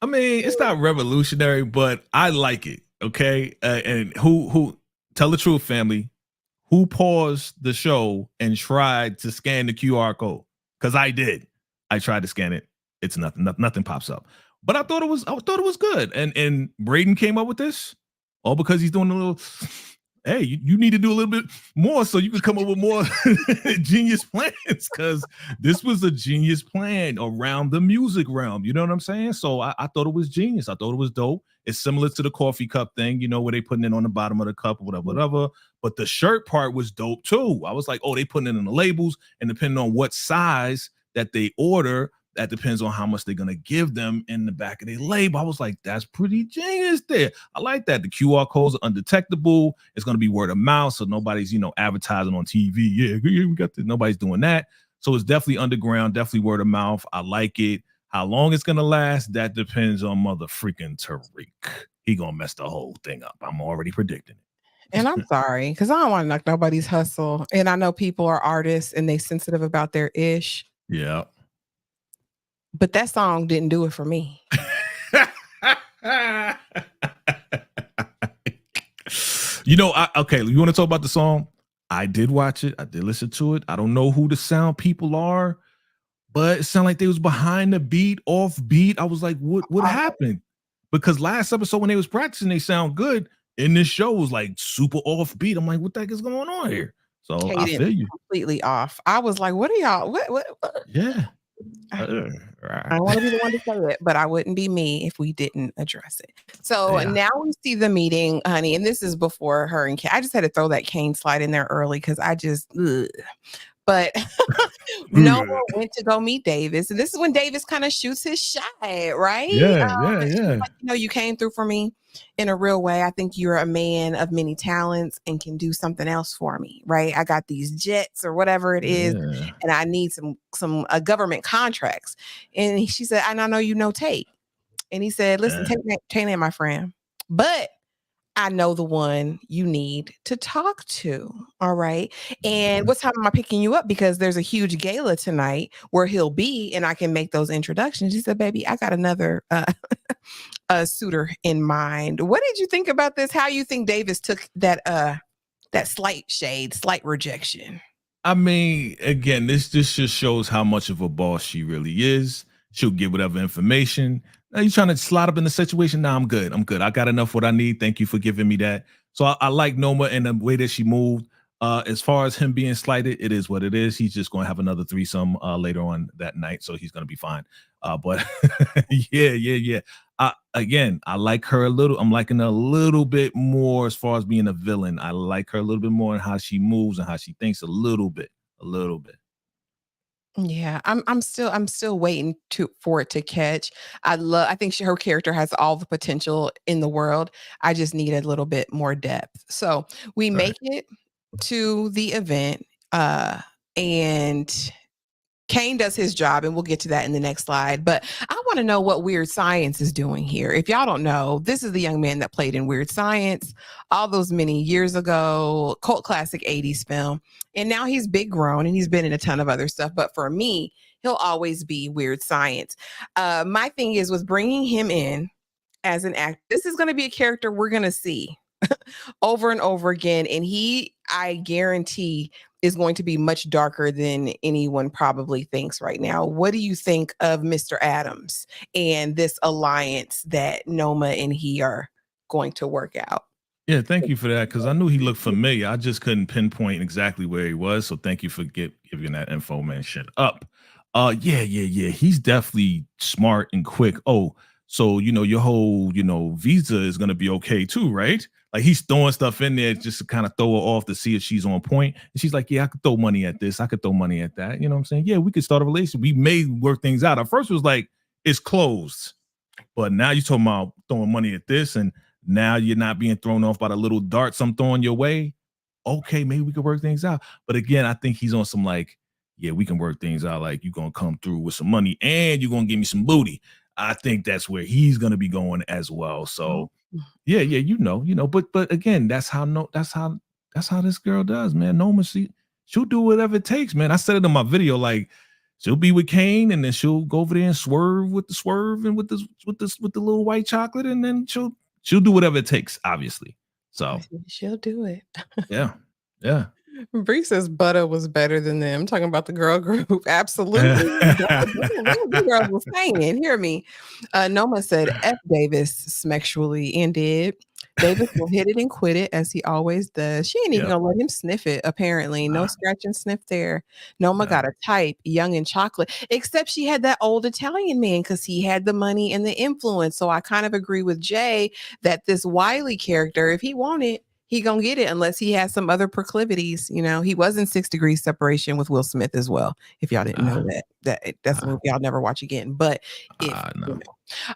I mean, it's not revolutionary, but I like it. Okay. And who tell the truth, family, who paused the show and tried to scan the QR code? Because I did. I tried to scan it. It's nothing pops up. But I thought it was good. And Brayden came up with this all because he's doing a little. Hey, you need to do a little bit more so you can come up with more genius plans, because this was a genius plan around the music realm. You know what I'm saying? So I thought it was genius. I thought it was dope. It's similar to the coffee cup thing, you know, where they putting it on the bottom of the cup or whatever. But the shirt part was dope too. I was like, oh, they putting it in the labels, and depending on what size that they order, that depends on how much they're going to give them in the back of their label. I was like, that's pretty genius there. I like that. The QR codes are undetectable. It's going to be word of mouth. So nobody's, advertising on TV. Yeah, we got this. Nobody's doing that. So it's definitely underground, definitely word of mouth. I like it. How long it's going to last, that depends on mother freaking Tariq. He going to mess the whole thing up. I'm already predicting it. And I'm sorry, because I don't want to knock nobody's hustle. And I know people are artists and they sensitive about their ish. Yeah. But that song didn't do it for me. Okay, you want to talk about the song? I did watch it. I did listen to it. I don't know who the sound people are, but it sounded like they was behind the beat, off beat. I was like, what happened? Because last episode when they was practicing, they sound good. And this show was like super off beat. I'm like, what the heck is going on here? So I feel you. Completely off. I was like, what are y'all? What? Yeah. I don't want to be the one to say it, but I wouldn't be me if we didn't address it. So now we see the meeting, honey, and this is before her and Kane. I just had to throw that Kane slide in there early because I just, but Noma went to go meet Davis, and this is when Davis kind of shoots his shot, right? Yeah. Like, you came through for me in a real way. I think you're a man of many talents and can do something else for me, right? I got these jets or whatever it is, and I need some government contracts. And she said, and I know you know Tate. And he said, listen, Tate ain't my friend, but I know the one you need to talk to. All right. And what time am I picking you up? Because there's a huge gala tonight where he'll be and I can make those introductions. She said, baby, I got another suitor in mind. What did you think about this? How you think Davis took that slight rejection? I mean, again, this just shows how much of a boss she really is. She'll get whatever information. Are you trying to slide up in the situation? Nah, I'm good. I got enough what I need. Thank you for giving me that. So I like Noma and the way that she moved. As far as him being slighted, it is what it is. He's just going to have another threesome later on that night, so he's going to be fine. But yeah. I like her a little. I'm liking her a little bit more as far as being a villain. I like her a little bit more in how she moves and how she thinks a little bit. Yeah, I'm still waiting for it to catch. I think her character has all the potential in the world. I just need a little bit more depth. So we make it to the event, and Kane does his job, and we'll get to that in the next slide. But I want to know what Weird Science is doing here. If y'all don't know, this is the young man that played in Weird Science all those many years ago, cult classic 80s film. And now he's big grown and he's been in a ton of other stuff. But for me, he'll always be Weird Science. My thing is with bringing him in as an actor, this is going to be a character we're going to see over and over again. And I guarantee, is going to be much darker than anyone probably thinks right now. What do you think of Mr. Adams and this alliance that Noma and he are going to work out? Yeah, thank you for that, because I knew he looked familiar. I just couldn't pinpoint exactly where he was. So thank you for giving that info, man. Shut up. Yeah. He's definitely smart and quick. Oh, so your whole visa is gonna be okay too, right? Like he's throwing stuff in there just to kind of throw her off to see if she's on point. And she's like, yeah, I could throw money at this. I could throw money at that. You know what I'm saying? Yeah, we could start a relationship. We may work things out. At first it was like, it's closed. But now you're talking about throwing money at this, and now you're not being thrown off by the little darts I'm throwing your way. Okay, maybe we could work things out. But again, I think he's on some like, yeah, we can work things out. Like you're going to come through with some money and you're going to give me some booty. I think that's where he's going to be going as well. So yeah, but again, that's how this girl does, man. Noma, she'll do whatever it takes, man. I said it in my video, like she'll be with Kane and then she'll go over there and swerve with the swerve and with the little white chocolate, and then she'll do whatever it takes, obviously. So she'll do it. Yeah. Bree says Butter was better than them. I'm talking about the girl group. Absolutely. The girls were saying, hear me. Noma said F Davis smexually and did. Davis will hit it and quit it as he always does. She ain't even gonna let him sniff it, apparently. No scratch and sniff there. Noma got a type, young and chocolate, except she had that old Italian man because he had the money and the influence. So I kind of agree with Jay that this Wiley character, if he wanted, he gonna get it unless he has some other proclivities. He was in 6 Degrees Separation with Will Smith as well. If y'all didn't know that's a movie I'll never watch again. But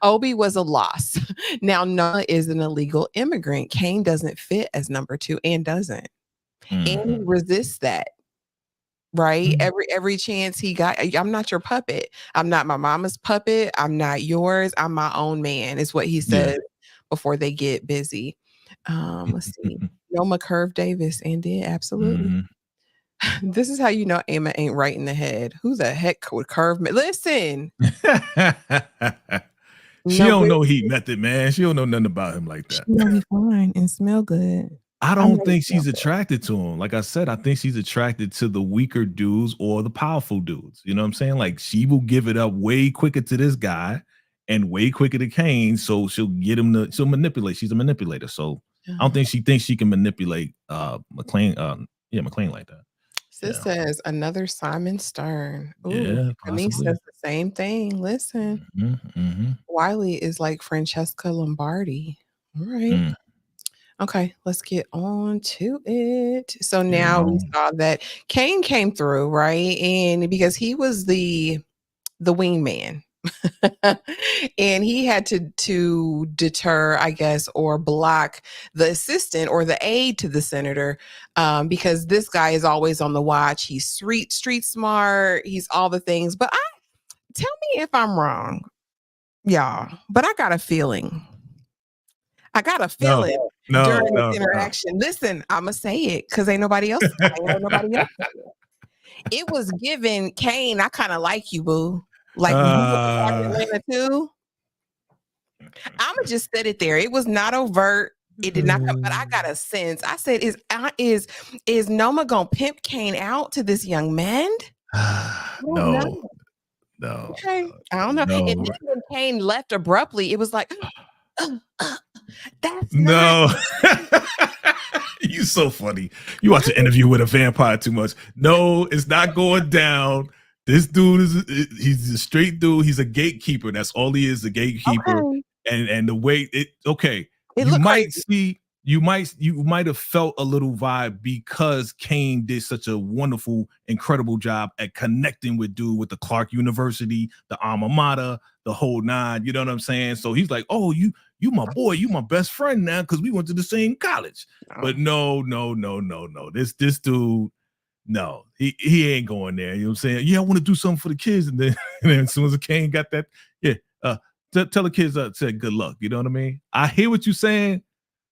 Obi was a loss. Now Noah is an illegal immigrant. Kane doesn't fit as number 2 and doesn't. And he resists that. Right? Every chance he got. I'm not your puppet. I'm not my mama's puppet. I'm not yours. I'm my own man, is what he said before they get busy. Let's see. Noma curved Davis and did absolutely. This is how you know Emma ain't right in the head. Who the heck would curve me? Listen. She don't know Heat Method, man. She don't know nothing about him like that. She know he fine and smell good. I don't think she's attracted to him. Like I said, I think she's attracted to the weaker dudes or the powerful dudes. You know what I'm saying? Like she will give it up way quicker to this guy and way quicker to Kane. So she'll get him to, she'll manipulate. She's a manipulator. So I don't think she thinks she can manipulate McLean, McLean like that. Sis says another Simon Stern. Ooh, yeah, Denise says the same thing. Listen, Wiley is like Francesca Lombardi. All right. Okay, let's get on to it. So now we saw that Kane came through, right? And because he was the wingman. And he had to deter, I guess, or block the assistant or the aide to the senator, because this guy is always on the watch. He's street smart. He's all the things. But tell me if I'm wrong, y'all. But I got a feeling. during this interaction. Listen, I'm gonna say it because ain't nobody else. It was given Kane. I kind of like you, boo. Like Atlanta too. I'ma just set it there. It was not overt. It did not come, but I got a sense. I said, is Noma gonna pimp Kane out to this young man? No. Okay. I don't know. No. And then when Kane left abruptly, it was like, that's no. You so funny. You watch an interview with a vampire too much. No, it's not going down. This dude he's a straight dude. He's a gatekeeper. That's all he is, a gatekeeper. Okay. And the way you might have felt a little vibe because Kane did such a wonderful, incredible job at connecting with dude with the Clark University, the alma mater, the whole nine. You know what I'm saying? So he's like, oh, you my boy, you my best friend now because we went to the same college. But no. This dude. No, he ain't going there. You know what I'm saying? Yeah, I want to do something for the kids. And then as soon as Kane got that, tell the kids say good luck. You know what I mean? I hear what you're saying,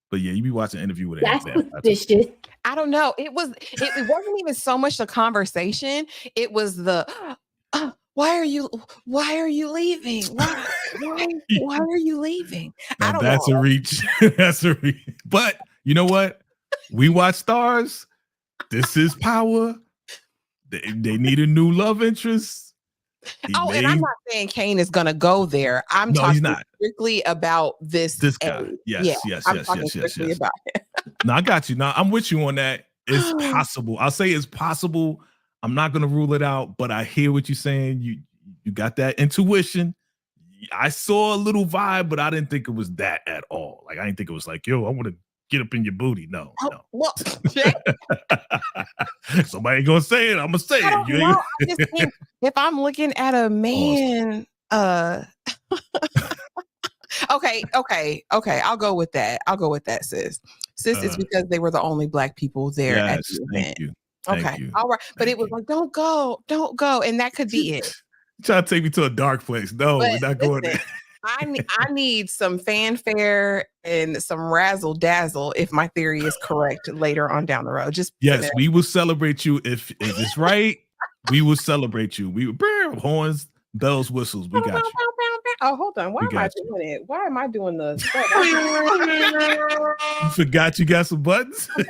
but yeah, you be watching an interview with that's suspicious. I don't know. It wasn't even so much the conversation. It was the why are you leaving? Why are you leaving? I don't know. A reach. That's a reach. But you know what? We watch Stars. This is power. They need a new love interest. And I'm not saying Kane is gonna go there. I'm talking strictly about this guy. Yes. About it. No, I got you. Now I'm with you on that. It's possible. I'll say it's possible. I'm not gonna rule it out, but I hear what you're saying. You got that intuition. I saw a little vibe, but I didn't think it was that at all. Like I didn't think it was like, yo, I want to get up in your booty. No. Well, somebody gonna say it. I'm gonna say it. I just think if I'm looking at a man, okay. I'll go with that, sis. It's because they were the only Black people there at the event. Thank you. All right. But it was like, don't go. And that could be it. Try to take me to a dark place. No, we're not going there. I need some fanfare and some razzle dazzle if my theory is correct later on down the road. Yes, we will celebrate you if it's right. We will celebrate you. We will horns, bells, whistles. We got you. Oh, hold on. Why am I doing it? Why am I doing the? You forgot you got some buttons. I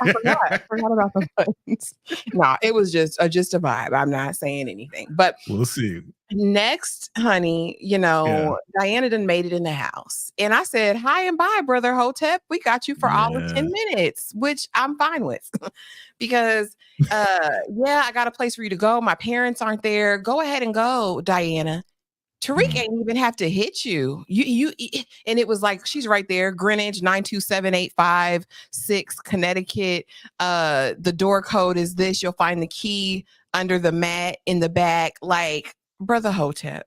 forgot about the buttons. No, it was just a vibe. I'm not saying anything, but we'll see. Next, honey, Diana done made it in the house. And I said, hi and bye, brother Hotep. We got you for all of 10 minutes, which I'm fine with. Because, I got a place for you to go. My parents aren't there. Go ahead and go, Diana. Tariq ain't even have to hit you. And it was like, she's right there. Greenwich, 927-856, Connecticut. The door code is this. You'll find the key under the mat in the back. Like, brother Hotep,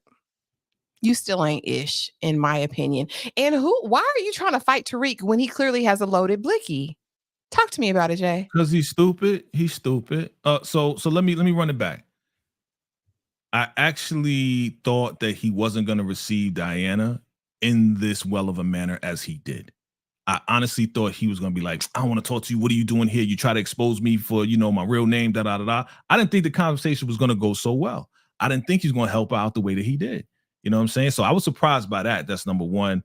you still ain't ish, in my opinion. And why are you trying to fight Tariq when he clearly has a loaded blicky? Talk to me about it, Jay. Because he's stupid. So let me run it back. I actually thought that he wasn't going to receive Diana in this well of a manner as he did. I honestly thought he was going to be like, I want to talk to you. What are you doing here? You try to expose me for, you know, my real name, da, da, da, da. I didn't think the conversation was going to go so well. I didn't think he's going to help out the way that he did. You know what I'm saying? So I was surprised by that. That's number one.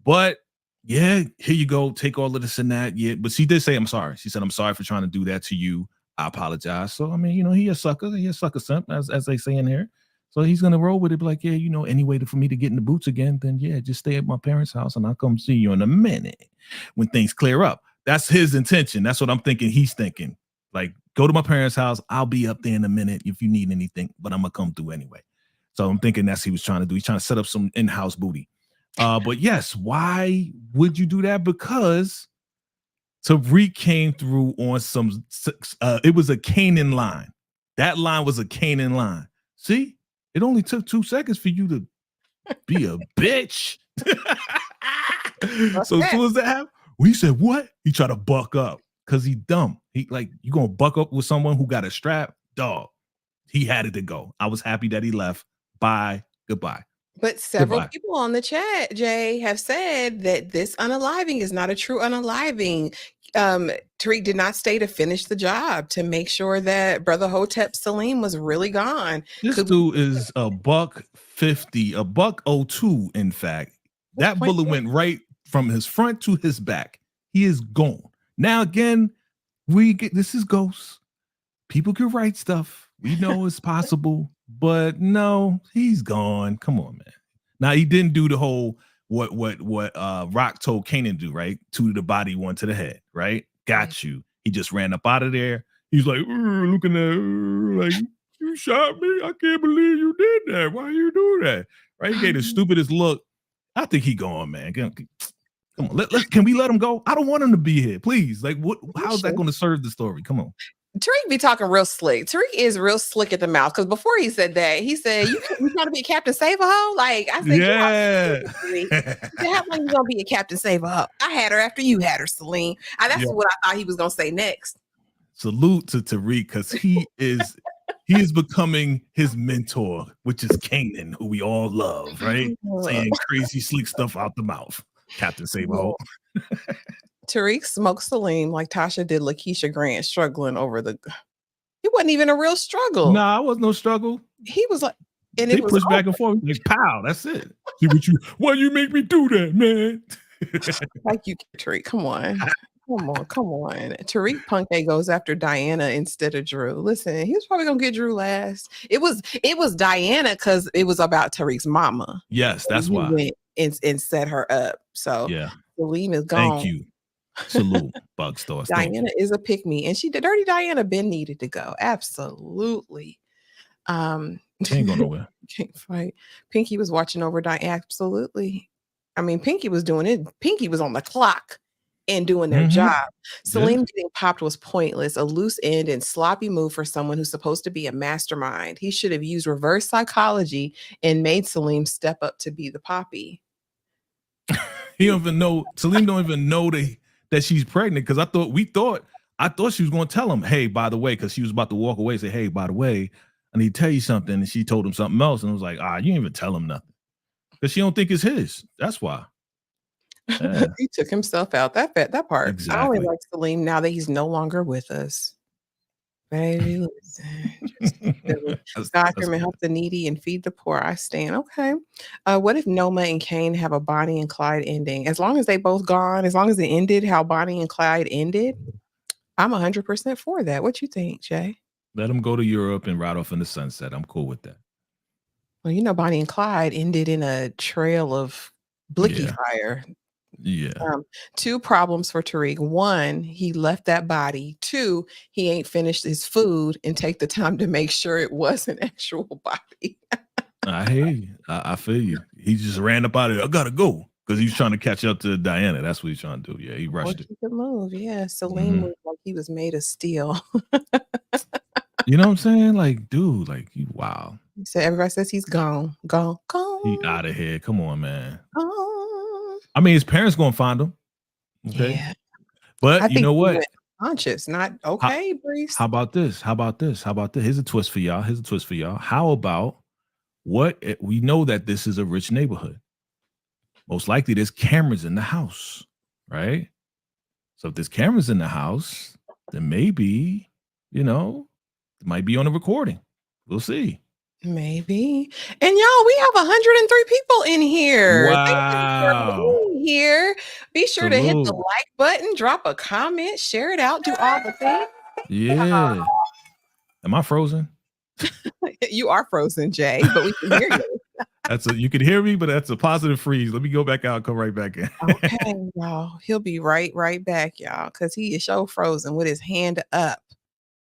But yeah, here you go. Take all of this and that. Yeah. But she did say, I'm sorry. She said, I'm sorry for trying to do that to you. I apologize. So, I mean, you know, he a sucker. He a sucker simp, as they say in here. So he's going to roll with it. Be like, yeah, you know, any way for me to get in the boots again, then yeah, just stay at my parents' house and I'll come see you in a minute when things clear up. That's his intention. That's what I'm thinking. He's thinking, like, go to my parents' house. I'll be up there in a minute if you need anything, but I'm going to come through anyway. So I'm thinking that's what he was trying to do. He's trying to set up some in-house booty. But yes, why would you do that? Because Tariq came through on some, it was a Kanan line. That line was a Kanan line. See? It only took 2 seconds for you to be a bitch. So as soon as that happened, we said, what? He tried to buck up because he dumb. He like, you gonna buck up with someone who got a strap? Dog. He had it to go. I was happy that he left. Bye. Goodbye. But several people on the chat, Jay, have said that this unaliving is not a true unaliving. Tariq did not stay to finish the job to make sure that Brother Hotep Saleem was really gone. This dude is $150, $102, in fact. That bullet went right from his front to his back. He is gone. Now, again, this is ghosts. People can write stuff. We know it's possible, but no, he's gone. Come on, man. Now, he didn't do the whole what Rock told Kanan to do, right? 2 to the body, 1 to the head, right? Got you. He just ran up out of there. He's like, looking at her, like, you shot me? I can't believe you did that. Why you do that? Right? He gave the stupidest look. I think he gone, man. Come on. Can we let him go? I don't want him to be here. Please. Like, how's that going to serve the story? Come on. Tariq be talking real slick. Tariq is real slick at the mouth, because before he said that, he said, you trying to be a Captain Save-A-Ho? Like, I said, yeah. How long you gonna be a Captain Save-A-Ho? I had her after you had her, Saleem. That's what I thought he was gonna say next. Salute to Tariq, because he is becoming his mentor, which is Kanan, who we all love, right? Saying crazy slick stuff out the mouth. Captain Save-A-Ho. Tariq smoked Saleem like Tasha did Lakeisha Grant, struggling over it wasn't even a real struggle. Nah, it was no struggle. He was like, and they pushed back and forth, like, pow, that's it. Why you make me do that, man? Like, you, Tariq, come on. Tariq Punk goes after Diana instead of Drew. Listen, he was probably gonna get Drew last. It was Diana because it was about Tariq's mama. Yes, that's why. Went and set her up. So yeah, Saleem is gone. Thank you. Salute, Bug Stars. Diana is a pick-me, and Dirty Diana been needed to go. Absolutely. She ain't going nowhere. Can't fight. Pinky was watching over Diana. Absolutely. I mean, Pinky was doing it. Pinky was on the clock and doing their job. Saleem getting popped was pointless, a loose end and sloppy move for someone who's supposed to be a mastermind. He should have used reverse psychology and made Saleem step up to be the poppy. He don't even know. Saleem don't even know that she's pregnant, because I thought she was going to tell him, hey, by the way, because she was about to walk away, say, hey, by the way, I need to tell you something. And she told him something else, and I was like, you didn't even tell him nothing, because she don't think it's his. That's why. Yeah. He took himself out. That part. Exactly. I only like Saleem now that he's no longer with us. Baby, listen. God can help the needy and feed the poor. I stand. Okay. What if Noma and Kane have a Bonnie and Clyde ending? As long as they both gone, as long as it ended how Bonnie and Clyde ended, I'm 100% for that. What you think, Jay? Let them go to Europe and ride off in the sunset. I'm cool with that. Well, you know, Bonnie and Clyde ended in a trail of blicky fire. Yeah. 2 problems for Tariq. 1, he left that body. 2, he ain't finished his food and take the time to make sure it was an actual body. I hear you. I feel you. He just ran up out of there. I gotta go, because he's trying to catch up to Diana. That's what he's trying to do. Yeah, he rushed it. Good move. Yeah, Saleem moved like he was made of steel. You know what I'm saying? Like, dude, like, wow. So everybody says he's gone. He out of here. Come on, man. Gone. I mean, his parents gonna find him. Okay. Yeah. But you know what? Conscious, not okay, Breeze. How about this? Here's a twist for y'all. How about we know that this is a rich neighborhood. Most likely there's cameras in the house, right? So if there's cameras in the house, then maybe, it might be on a recording. We'll see. Maybe. And y'all, we have 103 people in here. Wow. Thank you for being here. Be sure to hit the Salute. like button, drop a comment, share it out, do all the things. Yeah. Am I frozen? You are frozen, Jay, but we can hear you. You can hear me, but that's a positive freeze. Let me go back out, come right back in. Okay, y'all. He'll be right back, y'all, because he is so frozen with his hand up,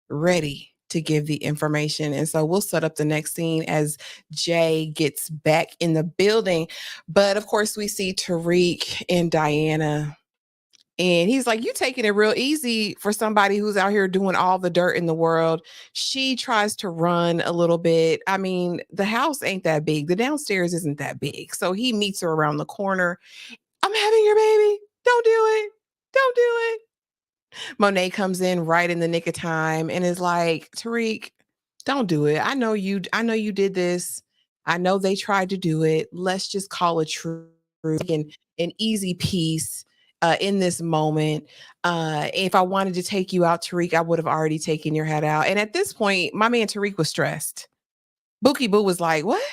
ready to give the information. And so we'll set up the next scene as Jay gets back in the building. But of course, we see Tariq and Diana. And he's like, you taking it real easy for somebody who's out here doing all the dirt in the world. She tries to run a little bit. I mean, the house ain't that big. The downstairs isn't that big. So he meets her around the corner. I'm having your baby. Don't do it. Don't do it. Monae comes in right in the nick of time and is like, Tariq, don't do it. I know you did this. I know they tried to do it. Let's just call it true and an easy piece in this moment. If I wanted to take you out, Tariq, I would have already taken your head out. And at this point, my man Tariq was stressed. Bookie Boo was like, what?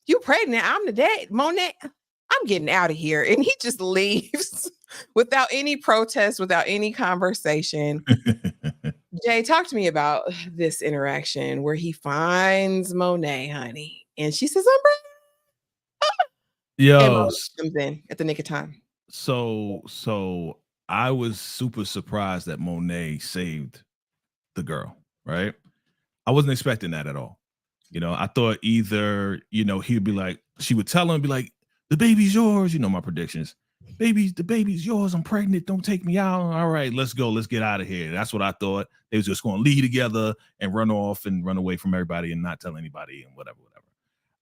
You pregnant? I'm the dad. Monae, I'm getting out of here. And he just leaves without any protest, without any conversation. Jay, talk to me about this interaction where he finds Monae, honey. And she says, I'm pregnant. Yo, and Monae comes in at the nick of time. So I was super surprised that Monae saved the girl, right? I wasn't expecting that at all. I thought either, he'd be like, she would tell him, be like, the baby's yours. My predictions. The baby's yours. I'm pregnant. Don't take me out. All right, let's go. Let's get out of here. That's what I thought. They was just going to leave together and run off and run away from everybody and not tell anybody and whatever.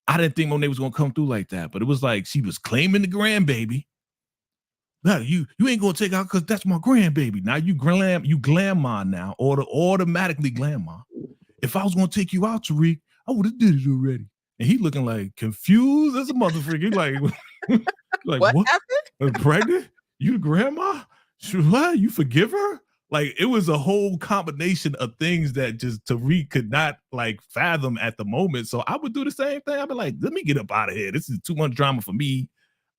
I didn't think Monae was going to come through like that, but it was like she was claiming the grandbaby. No, you ain't gonna take out because that's my grandbaby. Now you grandma now, or automatically grandma. If I was gonna take you out, Tariq, I would have did it already. And he looking like confused as a motherfucker. Like what happened? I'm pregnant? You the grandma? What? You forgive her? Like it was a whole combination of things that just Tariq could not fathom at the moment. So I would do the same thing. I'd be like, let me get up out of here. This is too much drama for me.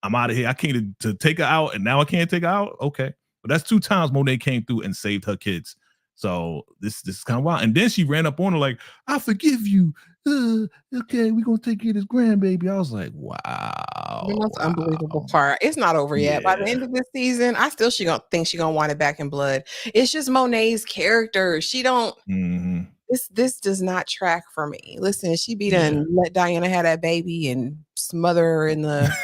I'm out of here. I came to take her out, and now I can't take her out. Okay, but that's 2 times Monae came through and saved her kids. So this is kind of wild. And then she ran up on her like, "I forgive you. Okay, we're gonna take you this grandbaby." I was like, "Wow, the most unbelievable part. It's not over yet. By the end of this season, I still she gonna want it back in blood. It's just Monae's character. She don't. Mm-hmm. This does not track for me. Listen, she be done let Diana have that baby and smother her in the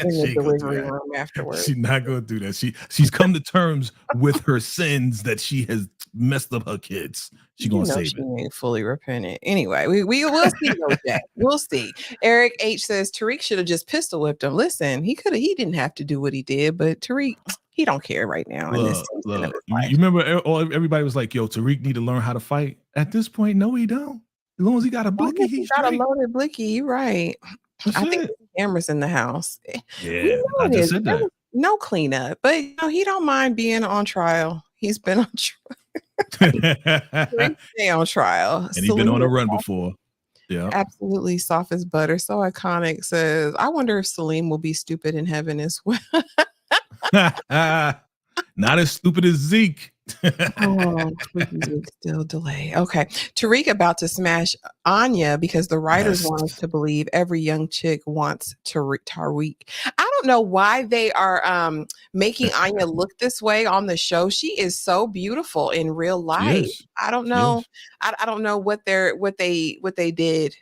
delivery room afterwards. She's not gonna do that. She's come to terms with her sins that she has messed up her kids. She's gonna save she ain't fully repentant. Anyway, we will see those days. We'll see. Eric H says Tariq should have just pistol whipped him. Listen, he didn't have to do what he did, but Tariq, he don't care right now. Look, you remember everybody was like, yo, Tariq need to learn how to fight. At this point, no, he don't. As long as he got a blicky, he's got a loaded blicky. You're right. I think there's cameras in the house. Yeah, I just said that. No cleanup, but he don't mind being on trial. He's been on trial. Stay on trial. And he's been on a run before. Yeah. Absolutely soft as butter. So iconic. Says, I wonder if Saleem will be stupid in heaven as well. Not as stupid as Zeke. Still delay. Okay. Tariq about to smash Anya because the writers want us to believe every young chick wants Tariq. I don't know why they are making Anya look this way on the show. She is so beautiful in real life. Yes. I don't know. I don't know what they did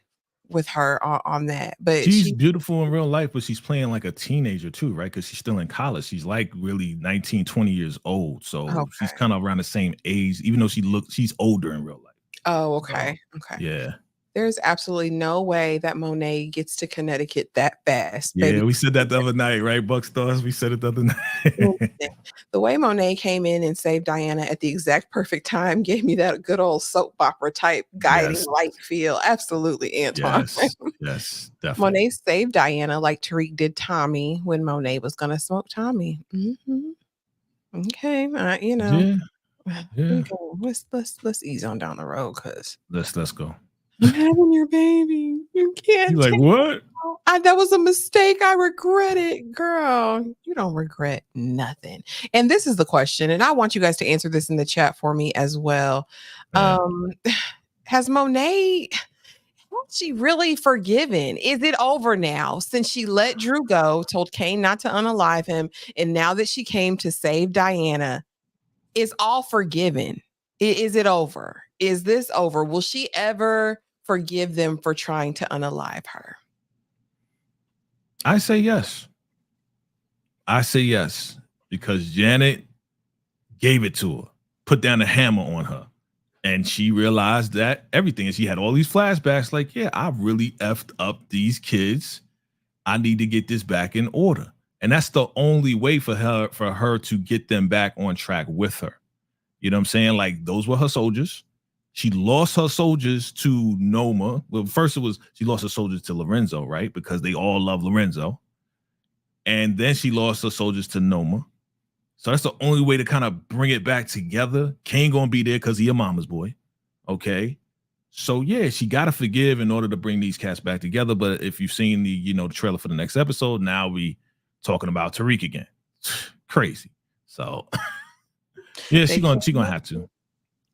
with her on that, but she's beautiful in real life, but she's playing like a teenager too, right? Because she's still in college. She's like really 19, 20 years old. So she's kind of around the same age, even though she's older in real life. Oh, okay. Okay. Yeah. There's absolutely no way that Monae gets to Connecticut that fast, Yeah, baby. we said that the other night, right, Buckstars? We said it the other night. The way Monae came in and saved Diana at the exact perfect time gave me that good old soap opera type guiding light feel. Absolutely, Antoine. Yes, definitely. Monae saved Diana like Tariq did Tommy when Monae was going to smoke Tommy. Okay, you know. Yeah. Let's ease on down the road, cause Let's go. I'm having your baby. You can't. You like what? That was a mistake. I regret it, girl. You don't regret nothing. And this is the question, and I want you guys to answer this in the chat for me as well. Has Monae? She really forgiven? Is it over now since she let Drew go, told Kane not to unalive him, and now that she came to save Diana? Is all forgiven? Is it over? Is this over? Will she ever forgive them for trying to unalive her? I say yes. I say yes because Janet gave it to her, put down a hammer on her, and she realized that everything. And she had all these flashbacks like, yeah, I really effed up these kids. I need to get this back in order. And that's the only way for her to get them back on track with her. You know what I'm saying? Like, those were her soldiers. She lost her soldiers to Noma. Well, first she lost her soldiers to Lorenzo, right? Because they all love Lorenzo. And then she lost her soldiers to Noma. So that's the only way to kind of bring it back together. Kane gonna be there because he a mama's boy. Okay. So yeah, she gotta forgive in order to bring these cats back together. But if you've seen the trailer for the next episode, now we talking about Tariq again. Crazy. So yeah, she gonna have to.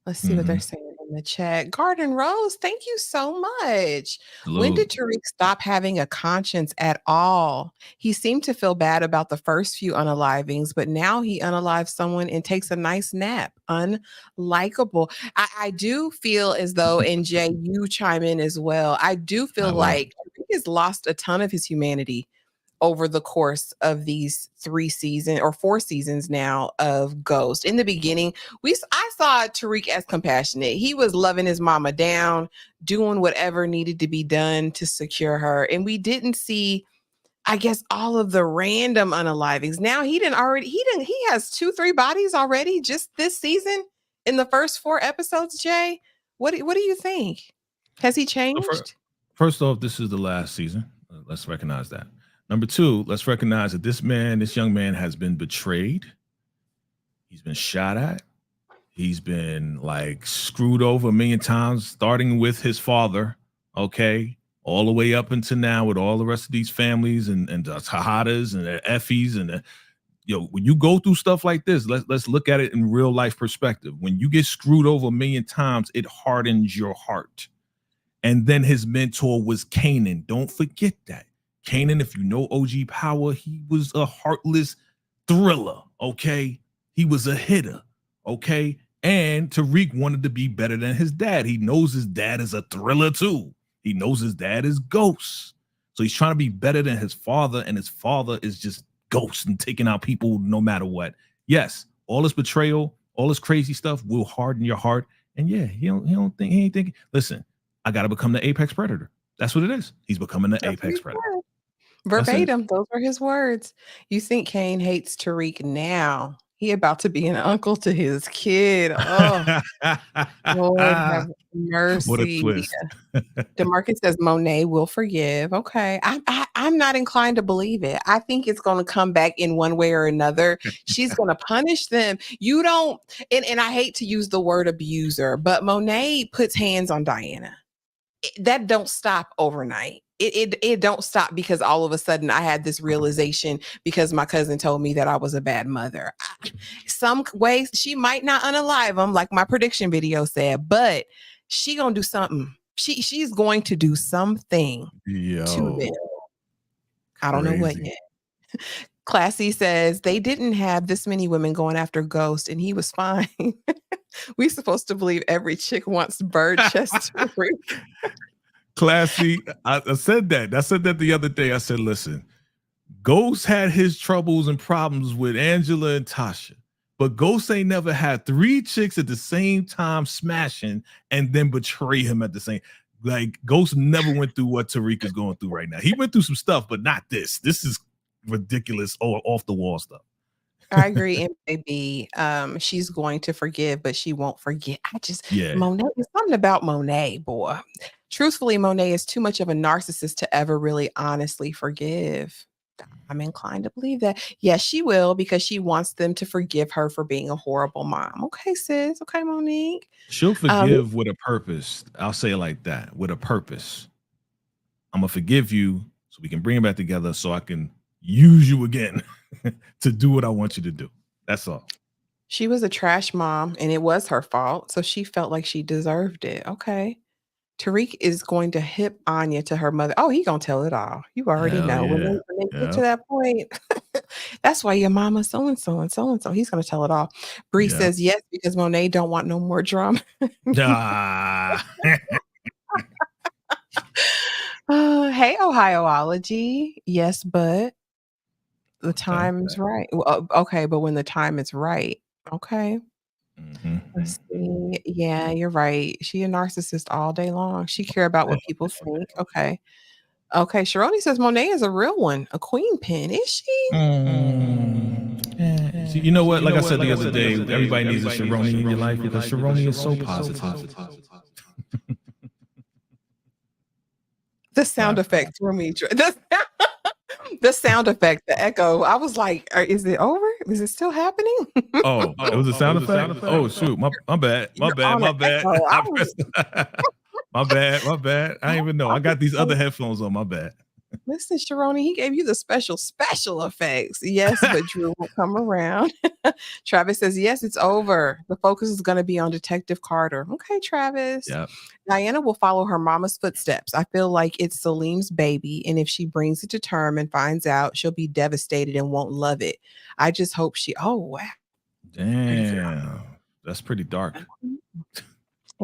Let's see what they're saying in the chat. Garden Rose, thank you so much. Hello. When did Tariq stop having a conscience at all? He seemed to feel bad about the first few unalivings, but now he unalives someone and takes a nice nap. Unlikable. I do feel as though, and Jay, you chime in as well. I do feel like Tariq has lost a ton of his humanity over the course of these 4 seasons now of Ghost. In the beginning, I saw Tariq as compassionate. He was loving his mama down, doing whatever needed to be done to secure her. And we didn't see, I guess, all of the random unalivings. Now he has 2-3 bodies already just this season in the first 4 episodes. Jay, what do you think? Has he changed? First off, this is the last season. Let's recognize that. Number 2, let's recognize that this young man has been betrayed. He's been shot at. He's been like screwed over a million times, starting with his father, okay, all the way up until now with all the rest of these families and the Tejadas and the Effies and when you go through stuff like this, let's look at it in real life perspective. When you get screwed over a million times, it hardens your heart. And then his mentor was Kanan. Don't forget that. Kanan, if you know OG Power, he was a heartless thriller, okay? He was a hitter, okay? And Tariq wanted to be better than his dad. He knows his dad is a thriller too. He knows his dad is Ghost. So he's trying to be better than his father, and his father is just Ghost and taking out people no matter what. Yes, all this betrayal, all this crazy stuff will harden your heart. And yeah, he ain't thinking, listen, I got to become the apex predator. That's what it is. He's becoming the apex predator. Verbatim, those were his words. You think Kane hates Tariq now? He about to be an uncle to his kid. Oh, Lord have mercy. What a twist. DeMarcus says Monae will forgive. Okay, I'm not inclined to believe it. I think it's going to come back in one way or another. She's going to punish them. You don't, and I hate to use the word abuser, but Monae puts hands on Diana. That don't stop overnight. It don't stop because all of a sudden I had this realization because my cousin told me that I was a bad mother. Some ways she might not unalive them, like my prediction video said, but she gonna do something. She's going to do something to them. I don't know what yet. Classy says they didn't have this many women going after Ghost and he was fine. We supposed to believe every chick wants bird chest. Classy, I said that. I said that the other day. I said, listen, Ghost had his troubles and problems with Angela and Tasha, but Ghost ain't never had 3 chicks at the same time smashing and then betray him at the same. Like Ghost never went through what Tariq is going through right now. He went through some stuff, but not this. This is ridiculous or off the wall stuff. I agree. And maybe she's going to forgive, but she won't forget. Monae, there's something about Monae, boy. Truthfully, Monae is too much of a narcissist to ever really honestly forgive. I'm inclined to believe that. Yes, she will, because she wants them to forgive her for being a horrible mom. Okay, sis. Okay, Monique. She'll forgive with a purpose. I'll say it like that, with a purpose. I'm going to forgive you so we can bring it back together so I can use you again to do what I want you to do. That's all. She was a trash mom and it was her fault. So she felt like she deserved it. Okay. Tariq is going to hip Anya to her mother. Oh, he gonna tell it all. You already know. Yeah. When they get to that point, that's why your mama so and so and so and so. He's gonna tell it all. Bree says yes because Monae don't want no more drama. Hey, Ohioology. Yes, but the time's right. Well, okay, but when the time is right. Okay. Let's see. Yeah, you're right. She a narcissist all day long. She care about what people think. Okay. Okay. Sharoni says Monae is a real one. A queen pin. Is she? See, you know what? Like I said the other day, everybody needs a Sharoni in your life because Sharoni is so positive. The sound effect threw me. The sound effect, the echo. I was like, is it over? Is it still happening? Oh, it was a sound effect? Oh, shoot. My bad. My bad. My bad. My bad. I didn't even know. I got these other headphones on. My bad. Listen, Sharoni, he gave you the special effects. Yes, but Drew will come around. Travis says, yes, it's over. The focus is going to be on Detective Carter. Okay, Travis. Yeah. Diana will follow her mama's footsteps. I feel like it's Saleem's baby, and if she brings it to term and finds out, she'll be devastated and won't love it. I just hope oh, wow. Damn. That's pretty dark.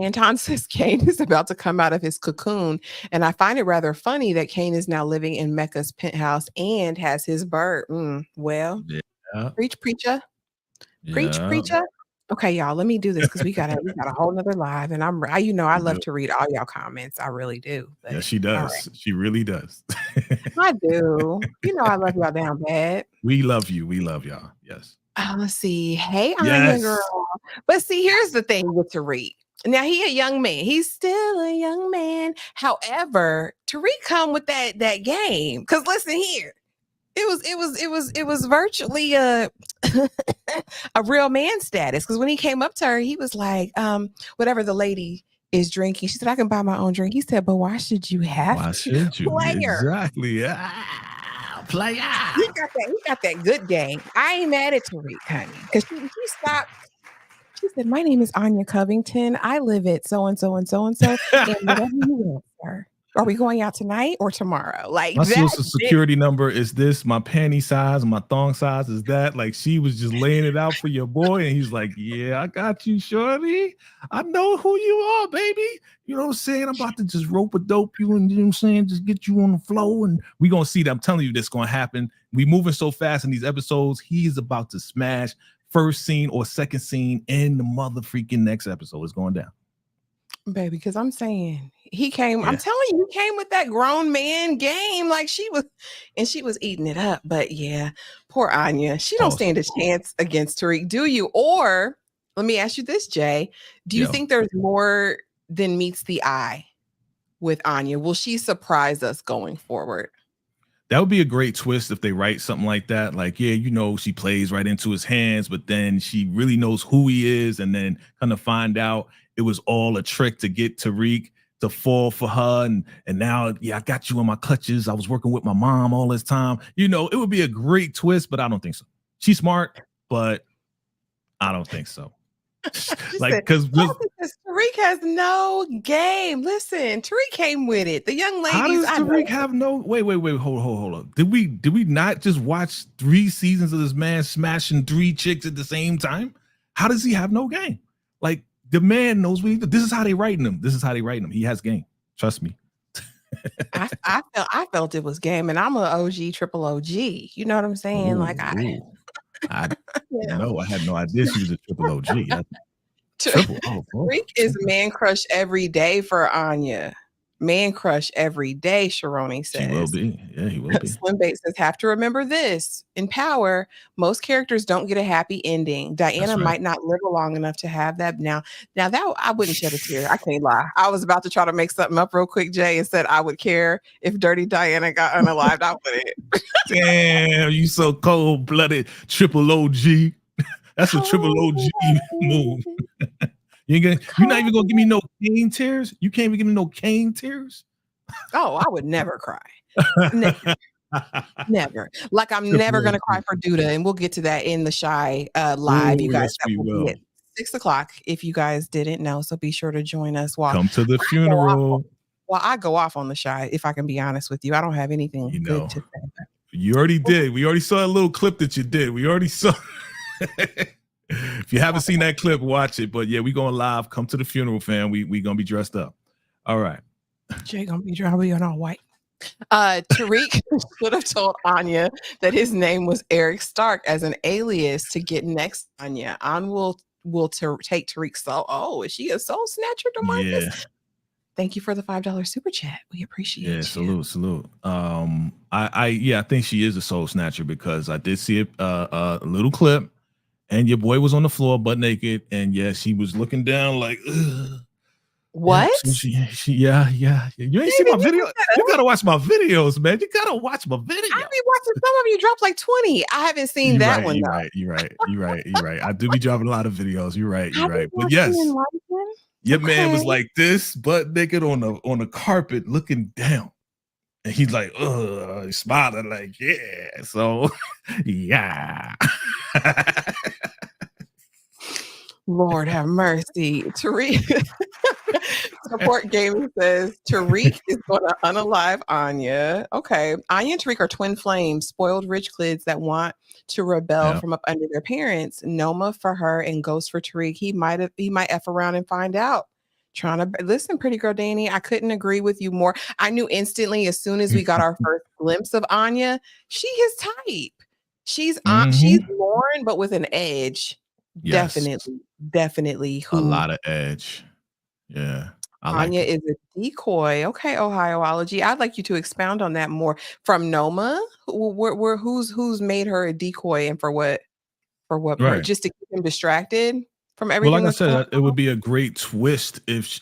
Anton says Kane is about to come out of his cocoon, and I find it rather funny that Kane is now living in Mecca's penthouse and has his bird. Well, preach, preacher. Preach, preacher. Okay, y'all, let me do this because we got a whole nother live, and I love to read all y'all comments. I really do. But, yeah, she does. Right. She really does. I do. I love y'all down bad. We love you. We love y'all. Yes. Let's see. Hey, Anya girl. But see, here's the thing with Tariq. Now he a young man. He's still a young man. However, Tariq come with that game. Cause listen here, it was virtually a real man status. Cause when he came up to her, he was like, whatever the lady is drinking. She said, I can buy my own drink. He said, but why should you have to? Why should you? Player. Exactly. Player. He got that good game. I ain't mad at Tariq, honey. Cause she stopped. She said, my name is Anya Covington. I live at so-and-so and so-and-so. And whatever you want, sir. Are we going out tonight or tomorrow? Like my social security number is this. My panty size and my thong size is that. Like she was just laying it out for your boy. And he's like, yeah, I got you, shorty. I know who you are, baby. You know what I'm saying? I'm about to just rope a dope you and, you know what I'm saying? Just get you on the flow. And we're going to see that. I'm telling you, this going to happen. We moving so fast in these episodes. He's about to smash first scene or second scene in the mother freaking next episode. Is going down. Baby, because I'm saying he came, I'm telling you, he came with that grown man game. Like she was eating it up. But yeah, poor Anya. She don't stand a chance against Tariq, do you? Or let me ask you this, Jay. Do you think there's more than meets the eye with Anya? Will she surprise us going forward? That would be a great twist if they write something like that. Like, yeah, she plays right into his hands, but then she really knows who he is, and then kind of find out it was all a trick to get Tariq to fall for her. And now, I got you in my clutches. I was working with my mom all this time. It would be a great twist, but I don't think so. She's smart, but I don't think so. Like, because Tariq has no game. Listen, Tariq came with it. The young ladies. How does Tariq have no? Wait, hold up. Did we not just watch 3 seasons of this man smashing 3 chicks at the same time? How does he have no game? Like the man knows what he does. This is how they writing him. He has game. Trust me. I felt it was game, and I'm an OG, triple OG. You know what I'm saying? I had no idea she was a triple OG. Tariq is man crush every day for Anya. Man crush every day, Sharoni says. She will be. Yeah, he will be. Slim Bait says, have to remember this. In Power, most characters don't get a happy ending. Diana might not live long enough to have that. Now that I wouldn't shed a tear. I can't lie. I was about to try to make something up real quick, Jay, and said I would care if Dirty Diana got unalived. I wouldn't. Damn, you so cold-blooded, triple OG. That's a triple OG move. You're not even gonna give me no Kane tears? You can't even give me no Kane tears? Oh, I would never cry. Never. Like I'm never gonna cry for Duda, and we'll get to that in the Shy live. You guys, that will be at 6:00 if you guys didn't know. So be sure to join us. Come to the funeral. Well, I go off on the Shy, if I can be honest with you. I don't have anything good to say. You already did. We already saw a little clip that you did. We already saw. If you haven't seen that clip, watch it. But yeah, we going live. Come to the funeral, fam. We gonna be dressed up. All right. Jay gonna be dressed in all white. Tariq should have told Anya that his name was Eric Stark as an alias to get next to Anya. Anya will take Tariq's soul. Oh, is she a soul snatcher, DeMarcus? Yeah. Thank you for the $5 super chat. We appreciate it. Yeah, salute. I think she is a soul snatcher because I did see a little clip. And your boy was on the floor butt naked, and yeah, she was looking down like, ugh. What? Yeah, so yeah. You ain't seen my video. You gotta watch my videos, man. You gotta watch my video. I be watching some of you drop like 20. I haven't seen that one. You're right. I do be dropping a lot of videos. You're right. But yes, your man was like this, butt naked on the carpet, looking down. And he's like, he's smiling like, yeah. So, yeah. Lord have mercy. Tariq. Support Gaming says Tariq is going to unalive Anya. Okay. Anya and Tariq are twin flames, spoiled rich kids that want to rebel from up under their parents. Noma for her and Ghost for Tariq. He might F around and find out. Trying to listen, pretty girl Danny. I couldn't agree with you more. I knew instantly as soon as we got our first glimpse of Anya, she is type. She's Lauren, but with an edge. Yes. Definitely. A lot of edge. Yeah. Anya is a decoy. Okay, Ohioology. I'd like you to expound on that more. From Noma, who's made her a decoy and for what? Right. Just to keep him distracted from everything. Well, like I said, it would be a great twist if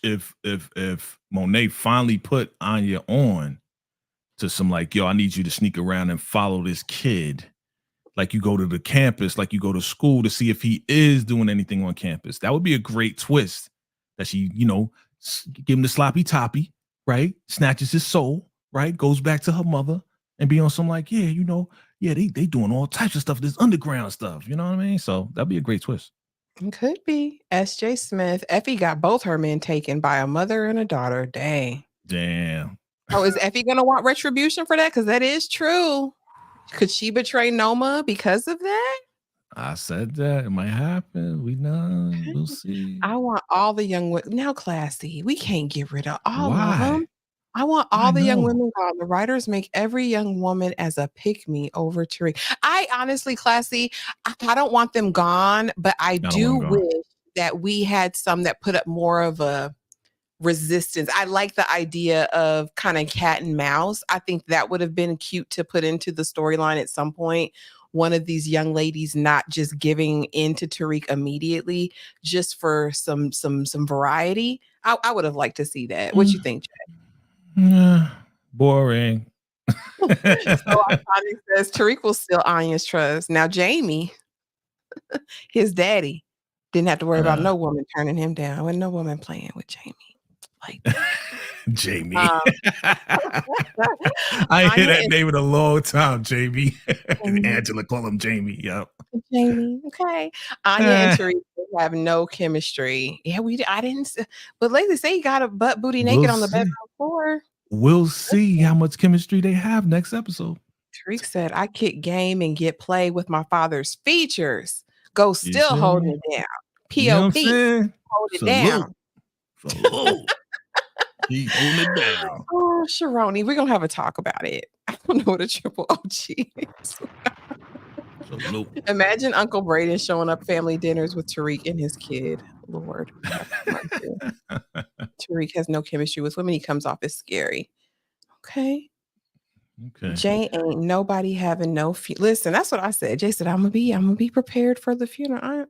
Monae finally put Anya on to some like, yo, I need you to sneak around and follow this kid. Like you go to the campus, like you go to school to see if he is doing anything on campus. That would be a great twist that she, give him the sloppy toppy, right? Snatches his soul, right? Goes back to her mother and be on some like, they doing all types of stuff. This underground stuff, you know what I mean? So that'd be a great twist. It could be. S.J. Smith. Effie got both her men taken by a mother and a daughter. Dang. Damn. Oh, is Effie going to want retribution for that? Because that is true. Could she betray Noma because of that? I said that. It might happen. We know. We'll see. I want all the young women. Now, Classy, we can't get rid of all of them. I want all the young women gone. The writers make every young woman as a pick-me over Tariq. I honestly, Classy, I don't want them gone, but I do wish that we had some that put up more of a resistance. I like the idea of kind of cat and mouse. I think that would have been cute to put into the storyline at some point. One of these young ladies not just giving in to Tariq immediately, just for some variety. I would have liked to see that. What you think, Chad? Boring. So Anya says Tariq will steal Anya's trust. Now Jamie, his daddy, didn't have to worry about no woman turning him down. When no woman playing with Jamie. Like Jamie. I ain't hear that name in a long time, Jamie. Angela call him Jamie. Yep. Jamie. Okay. Anya and Tariq have no chemistry. Yeah, I didn't. But lately, say he got a butt booty naked on the bedroom floor. We'll see how much chemistry they have next episode. Tariq said, "I kick game and get play with my father's features. Go still holding it down. POP, hold it down." Keep holding it down. Oh, Sharoni, we're gonna have a talk about it. I don't know what a triple OG is. Imagine Uncle Brayden showing up family dinners with Tariq and his kid. Lord. Tariq has no chemistry with women. He comes off as scary. Okay. Okay. Jay ain't nobody having no listen, that's what I said. Jay said, I'm gonna be prepared for the funeral.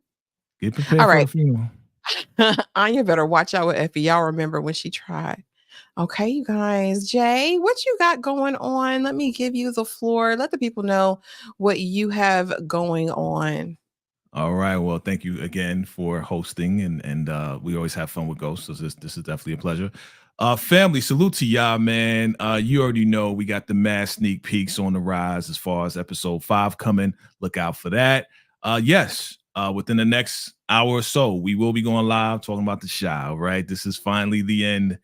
Get prepared All right. for the funeral. Anya better watch out with Effie. Y'all remember when she tried. Okay, you guys. Jay, what you got going on? Let me give you the floor. Let the people know what you have going on. All right. Well, thank you again for hosting, and we always have fun with ghosts. So this is definitely a pleasure. Family, salute to y'all, man. You already know we got the mass sneak peeks on the rise as far as episode 5 coming. Look out for that. Yes, within the next hour or so, we will be going live talking about the Shy. Right, this is finally the end,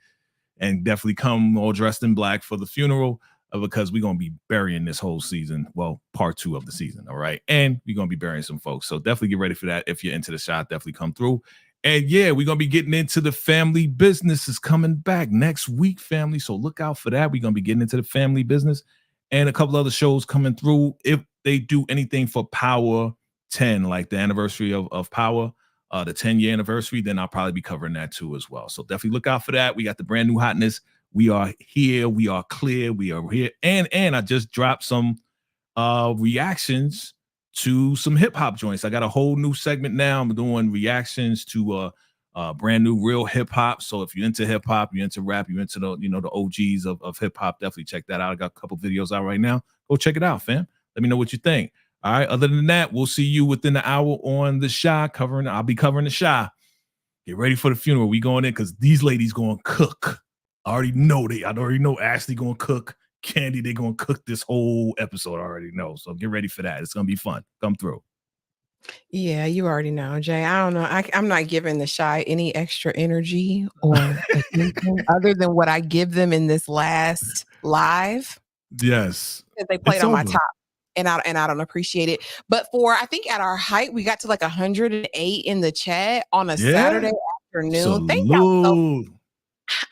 and definitely come all dressed in black for the funeral. Because we're going to be burying this whole season. Well, part 2 of the season. All right. And we're going to be burying some folks. So definitely get ready for that. If you're into the shot, definitely come through. And yeah, we're going to be getting into the family business is coming back next week, family. So look out for that. We're going to be getting into the family business and a couple other shows coming through. If they do anything for Power 10, like the anniversary of Power, the 10-year anniversary, then I'll probably be covering that too as well. So definitely look out for that. We got the brand new hotness. We are here. We are clear. We are here. And I just dropped some reactions to some hip hop joints. I got a whole new segment now. I'm doing reactions to brand new real hip hop. So if you're into hip hop, you're into rap, you're into the the OGs of hip hop, definitely check that out. I got a couple videos out right now. Go check it out, fam. Let me know what you think. All right. Other than that, we'll see you within the hour on the Shy covering. I'll be covering the Shy. Get ready for the funeral. We going in because these ladies going to cook. I already know Ashley gonna cook. Candy, they gonna cook this whole episode. I already know. So get ready for that. It's gonna be fun. Come through. Yeah, you already know, Jay. I don't know. I'm not giving the Shy any extra energy or attention other than what I give them in this last live. Yes. Because they played on my top. And I don't appreciate it. But I think at our height, we got to like 108 in the chat on a Saturday afternoon. Salute. Thank y'all.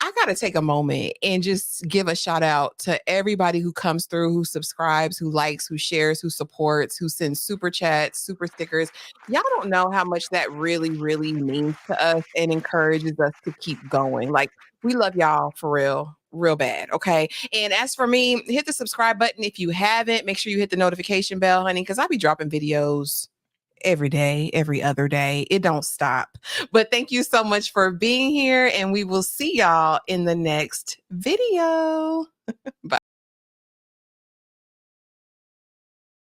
I got to take a moment and just give a shout out to everybody who comes through, who subscribes, who likes, who shares, who supports, who sends super chats, super stickers. Y'all don't know how much that really, really means to us and encourages us to keep going. Like, we love y'all for real bad. Okay. And as for me, hit the subscribe button if you haven't. Make sure you hit the notification bell, honey, because I'll be dropping videos every day, every other day. It don't stop. But thank you so much for being here, and we will see y'all in the next video. Bye.